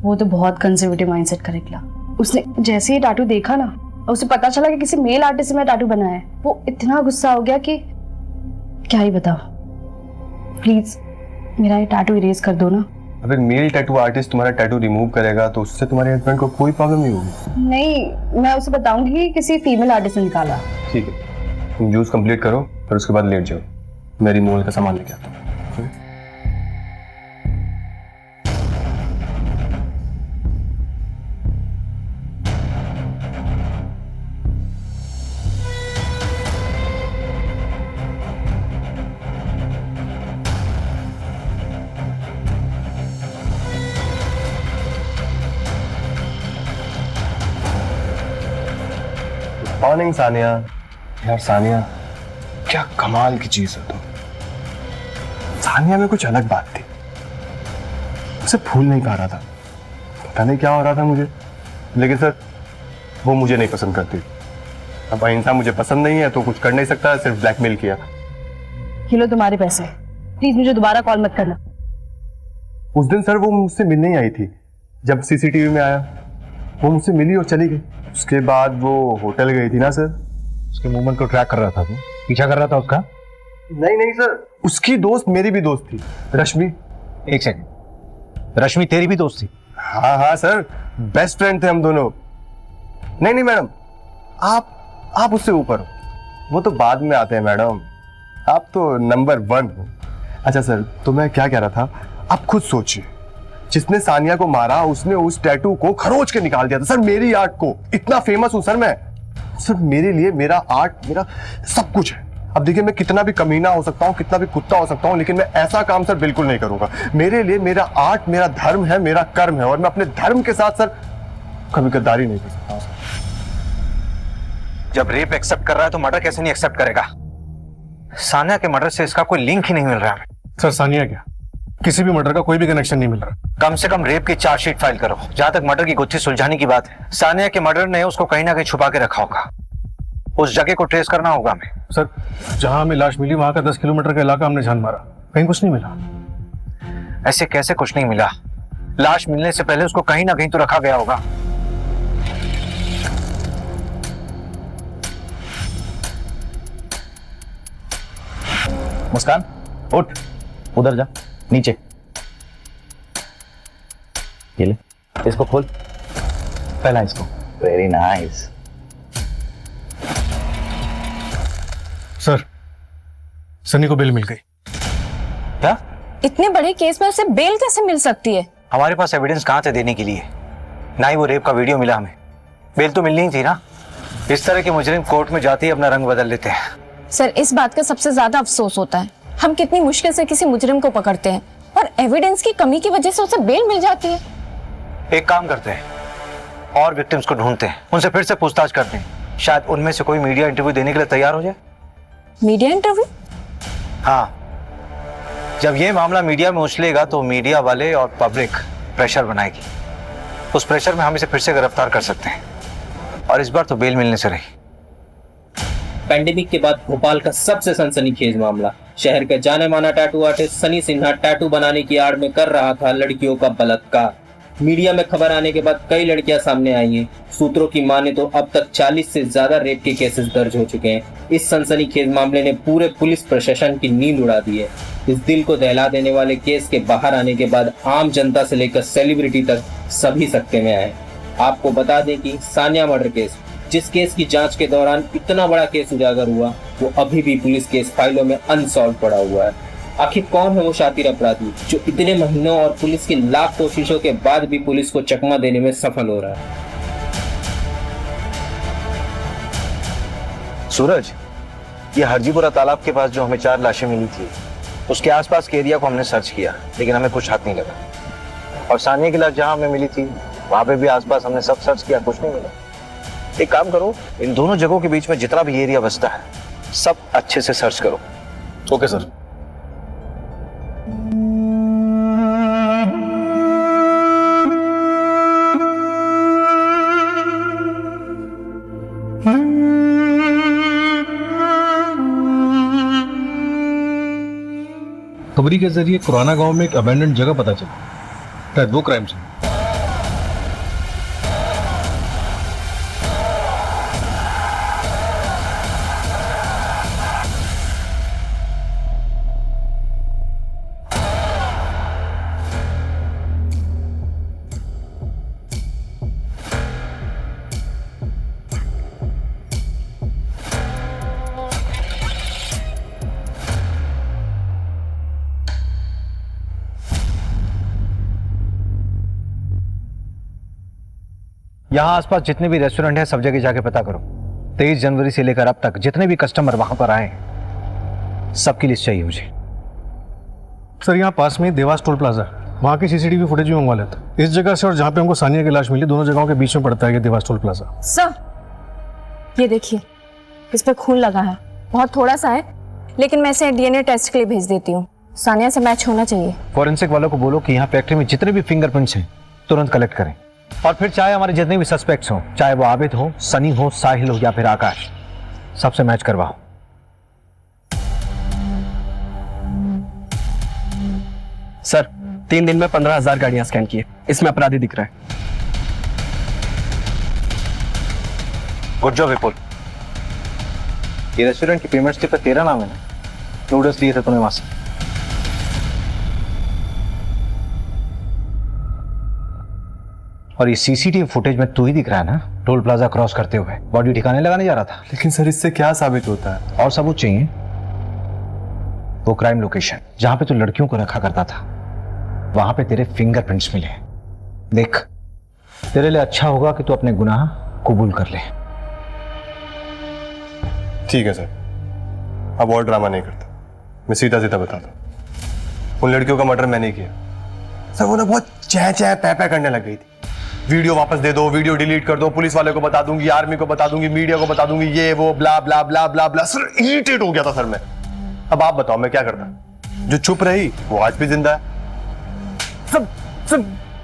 वो तो बहुत कंजर्वेटिव माइंडसेट का निकला। उसने जैसे ही टैटू देखा ना, और उसे पता चला कि किसी मेल आर्टिस्ट ने टैटू बनाया है, वो इतना गुस्सा हो गया कि क्या ही बताओ। प्लीज मेरा ये टैटू इरेज कर दो ना। अब एक मेल टैटू आर्टिस्ट तुम्हारा टैटू रिमूव करेगा तो उससे तुम्हारे हस्बैंड को कोई प्रॉब्लम नहीं होगी। नहीं, मैं उसे बताऊंगी कि किसी फीमेल आर्टिस्ट ने निकाला। ठीक है, तुम जूस कंप्लीट करो फिर उसके बाद लेट जाओ, मेरी मोल का सामान लेके आता हूँ। मॉर्निंग सानिया। यार सानिया, क्या कमाल की चीज है तुम। सानिया में कुछ अलग बात थी, उसे भूल नहीं पा रहा था। पता नहीं क्या हो रहा था मुझे, लेकिन सर वो मुझे नहीं पसंद करती। अब इंसान मुझे पसंद नहीं है तो कुछ कर नहीं सकता, सिर्फ ब्लैकमेल किया। ये लो तुम्हारे पैसे, प्लीज मुझे दोबारा कॉल मत करना। उस दिन सर वो मुझसे मिलने ही आई थी, जब सीसीटीवी में आया वो मुझसे मिली और चली गई। उसके बाद वो होटल गई थी ना सर। उसके मूवमेंट को ट्रैक कर रहा था, तू पीछा कर रहा था उसका? नहीं सर, उसकी दोस्त मेरी भी दोस्त थी, रश्मि। एक सेकंड, रश्मि तेरी भी दोस्त थी? हाँ सर, बेस्ट फ्रेंड थे हम दोनों। नहीं मैडम, आप उससे ऊपर हो, वो तो बाद में आते हैं मैडम, आप तो नंबर 1 हो। अच्छा सर, तो मैं क्या कह रहा था, आप खुद सोचिए, जिसने सानिया को मारा उसने उस टैटू को खरोच के निकाल दिया था सर, मेरी आर्ट को। इतना फेमस हूं सर मैं, सर मेरे लिए मेरा आर्ट मेरा सब कुछ है। अब देखिए, मैं कितना भी कमीना हो सकता हूँ, कितना भी कुत्ता हो सकता हूँ, लेकिन मैं ऐसा काम सर बिल्कुल नहीं करूंगा। मेरे लिए मेरा आर्ट मेरा धर्म है, मेरा कर्म है, और मैं अपने धर्म के साथ सर कभी गद्दारी नहीं कर सकता। जब रेप एक्सेप्ट कर रहा है तो मर्डर कैसे नहीं एक्सेप्ट करेगा? सानिया के मर्डर से इसका कोई लिंक ही नहीं मिल रहा है। सर सानिया क्या, किसी भी मर्डर का कोई भी कनेक्शन नहीं मिल रहा। कम से कम रेप की चार्जशीट फाइल करो। जहां तक मर्डर की गुत्थी सुलझाने की बात है, सानिया के मर्डर ने उसको कहीं ना कहीं छुपा के रखा होगा, उस जगह को ट्रेस करना होगा हमें। सर जहां हमें लाश मिली वहां का 10 किलोमीटर का इलाका हमने छान मारा, कहीं कुछ नहीं मिला। ऐसे कैसे कुछ नहीं मिला? लाश मिलने से पहले उसको कहीं ना कहीं तो रखा गया होगा। मुस्कान उठ, उधर जा, नीचे। ये ले, इसको खोल, पहला इसको। Very nice. सर सनी को बेल मिल गई। क्या? इतने बड़े केस में उसे बेल कैसे मिल सकती है? हमारे पास एविडेंस कहां थे देने के लिए? ना ही वो रेप का वीडियो मिला हमें, बेल तो मिलनी ही थी ना। इस तरह के मुजरिम कोर्ट में जाते ही अपना रंग बदल लेते हैं। सर, इस बात का सबसे ज्यादा अफसोस होता है, हम कितनी मुश्किल से किसी मुजरिम को पकड़ते हैं और एविडेंस की कमी की वजह से उसे बेल मिल जाती है। एक काम करते हैं, और विक्टिम्स को ढूंढते हैं, उनसे फिर से पूछताछ करते हैं, शायद उनमें से कोई मीडिया इंटरव्यू देने के लिए तैयार हो जाए। Media interview? हाँ, जब ये मामला मीडिया में उछलेगा तो मीडिया वाले और पब्लिक प्रेशर बनाएगी। उस प्रेशर में हम इसे फिर से गिरफ्तार कर सकते हैं, और इस बार तो बेल मिलने से रही। पैंडेमिक के बाद भोपाल का सबसे सनसनीखेज मामला। शहर के जाने माना tattoo artist Sunny Sinha tattoo बनाने की आड़ में कर रहा था लड़कियों का बलात्कार। मीडिया में खबर आने के बाद कई लड़कियां सामने आई हैं। सूत्रों की माने तो अब तक 40 से ज्यादा रेप के केसेस दर्ज हो चुके हैं। इस सनसनीखेज मामले ने पूरे पुलिस प्रशासन की नींद उड़ा दी है। इस दिल को दहला देने वाले केस के बाहर आने के बाद आम जनता से लेकर सेलिब्रिटी तक सभी सकते में आए। आपको बता दें कि सानिया मर्डर केस, जिस केस की जांच के दौरान इतना बड़ा केस उजागर हुआ, वो अभी भी पुलिस केस फाइलों में अनसॉल्व पड़ा हुआ है। आखिर कौन है वो शातिर अपराधी जो इतने महीनों और पुलिस की लाख कोशिशों के बाद भी पुलिस को चकमा देने में सफल हो रहा है? सूरज, ये हरजीपुरा तालाब के पास जो हमें 4 लाशें मिली थी, उसके आसपास के एरिया को हमने सर्च किया, लेकिन हमें कुछ हाथ नहीं लगा। और सानिया की लाश जहां हमें मिली थी वहां पे भी आसपास हमने सब सर्च किया, कुछ नहीं मिला। एक काम करो, इन दोनों जगहों के बीच में जितना भी एरिया बचता है सब अच्छे से सर्च करो। Okay sir. खबरी के जरिए कुराना गांव में एक अबैंडन जगह पता चला, शायद वो क्राइम सीन। यहाँ आसपास जितने भी रेस्टोरेंट हैं सब जगह जाके पता करो। 23 जनवरी से लेकर अब तक जितने भी कस्टमर वहां पर आए, सबकी लिस्ट चाहिए मुझे। सर यहाँ पास में देवास टोल प्लाजा, वहाँ की सीसीटीवी फुटेज भी मंगवा लेते। इस जगह से और जहाँ पे हमको सानिया की लाश मिली, दोनों जगहों के बीच में पड़ता है ये देवास टोल प्लाजा। सर, ये देखिए, इस पे खून लगा है, बहुत थोड़ा सा है, लेकिन मैं इसे डीएनए टेस्ट के लिए भेज देती हूँ। सानिया से मैच होना चाहिए। फॉरेंसिक वालों को बोलो कि यहाँ फैक्ट्री में जितने भी फिंगरप्रिंट्स हैं तुरंत कलेक्ट करें, और फिर चाहे हमारे जितने भी सस्पेक्ट्स हों, चाहे वो आबिद हो, सनी हो, साहिल हो या फिर आकाश, सबसे मैच करवाओ। सर 3 दिन में 15,000 गाड़ियां स्कैन किए, इसमें अपराधी दिख रहा है। गुड जॉब विपुल। ये रेस्टोरेंट की पेमेंट स्लिप पे तेरा नाम है ना? नूडल्स लिए थे तूने वहां से। और ये सीसीटीवी फुटेज में तू ही दिख रहा है ना, टोल प्लाजा क्रॉस करते हुए बॉडी ठिकाने लगाने जा रहा था। लेकिन सर इससे क्या साबित होता है? और सबूत चाहिए? वो क्राइम लोकेशन जहां पे तू लड़कियों को रखा करता था, वहां पे तेरे फिंगरप्रिंट्स मिले। देख, तेरे लिए अच्छा होगा कि तू अपने गुनाह कबूल कर ले। ठीक है सर, अब और ड्रामा नहीं करता, मैं सीधा सीधा बताता हूँ। उन लड़कियों का मर्डर मैंने ही किया। सर वो ना बहुत चह चह पै पै करने लग गई थी। वीडियो वापस दे दो, वीडियो डिलीट कर दो, पुलिस वाले को बता दूंगी, आर्मी को बता दूंगी, मीडिया को बता दूंगी, ये वो ब्ला ब्ला ब्ला ब्ला ब्ला। सर इरिटेट हो गया था सर मैं। अब आप बताओ मैं क्या करता? जो चुप रही वो आज भी जिंदा है। सब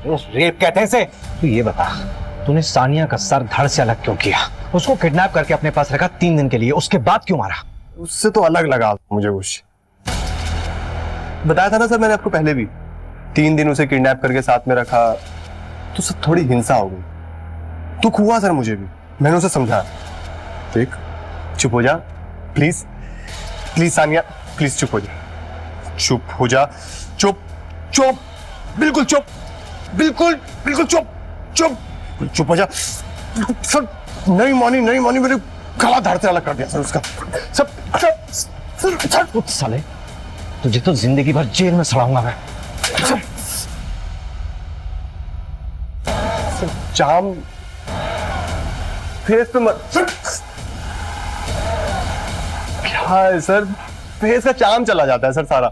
रेप कहते हैं इसे। तू ये बता, तूने सानिया का सर धड़ से अलग क्यों किया? उसको किडनैप करके अपने पास रखा 3 दिन के लिए, उसके बाद क्यों मारा? उससे तो अलग लगा मुझे कुछ। बताया था ना सर मैंने आपको पहले भी, 3 दिन उसे किडनैप करके साथ में रखा तो सब थोड़ी हिंसा हो गई। दुख हुआ सर मुझे भी, मैंने उसे समझाया। देख चुप हो जा प्लीज, प्लीज सानिया प्लीज चुप हो जा, चुप हो जा, चुप चुप बिल्कुल चुप, बिल्कुल बिल्कुल चुप चुप चुप हो जा। सर नहीं मानी मेरे गला धड़ से अलग कर दिया सर उसका। सब सर साले, तुझे तो जिंदगी भर जेल में सड़ाऊंगा मैं। जाम फेस पे मत। क्या है सर, फेस का चाम चला जाता है सर सारा।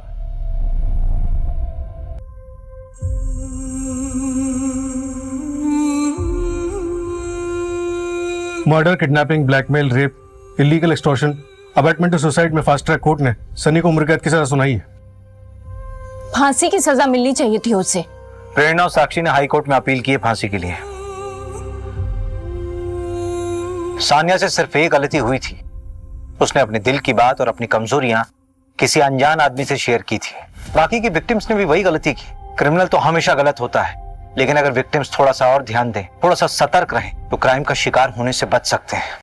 Murder, kidnapping, blackmail, rape, illegal extortion, abetment to suicide में फास्ट ट्रैक कोर्ट ने सनी को उम्र कैद की सजा सुनाई है। फांसी की सजा मिलनी चाहिए थी उसे। प्रेरणा और साक्षी ने हाई कोर्ट में अपील की है फांसी के लिए। सानिया से सिर्फ एक गलती हुई थी, उसने अपने दिल की बात और अपनी कमजोरियां किसी अनजान आदमी से शेयर की थी। बाकी के विक्टिम्स ने भी वही गलती की। क्रिमिनल तो हमेशा गलत होता है, लेकिन अगर विक्टिम्स थोड़ा सा और ध्यान दें, थोड़ा सा सतर्क रहें, तो क्राइम का शिकार होने से बच सकते हैं।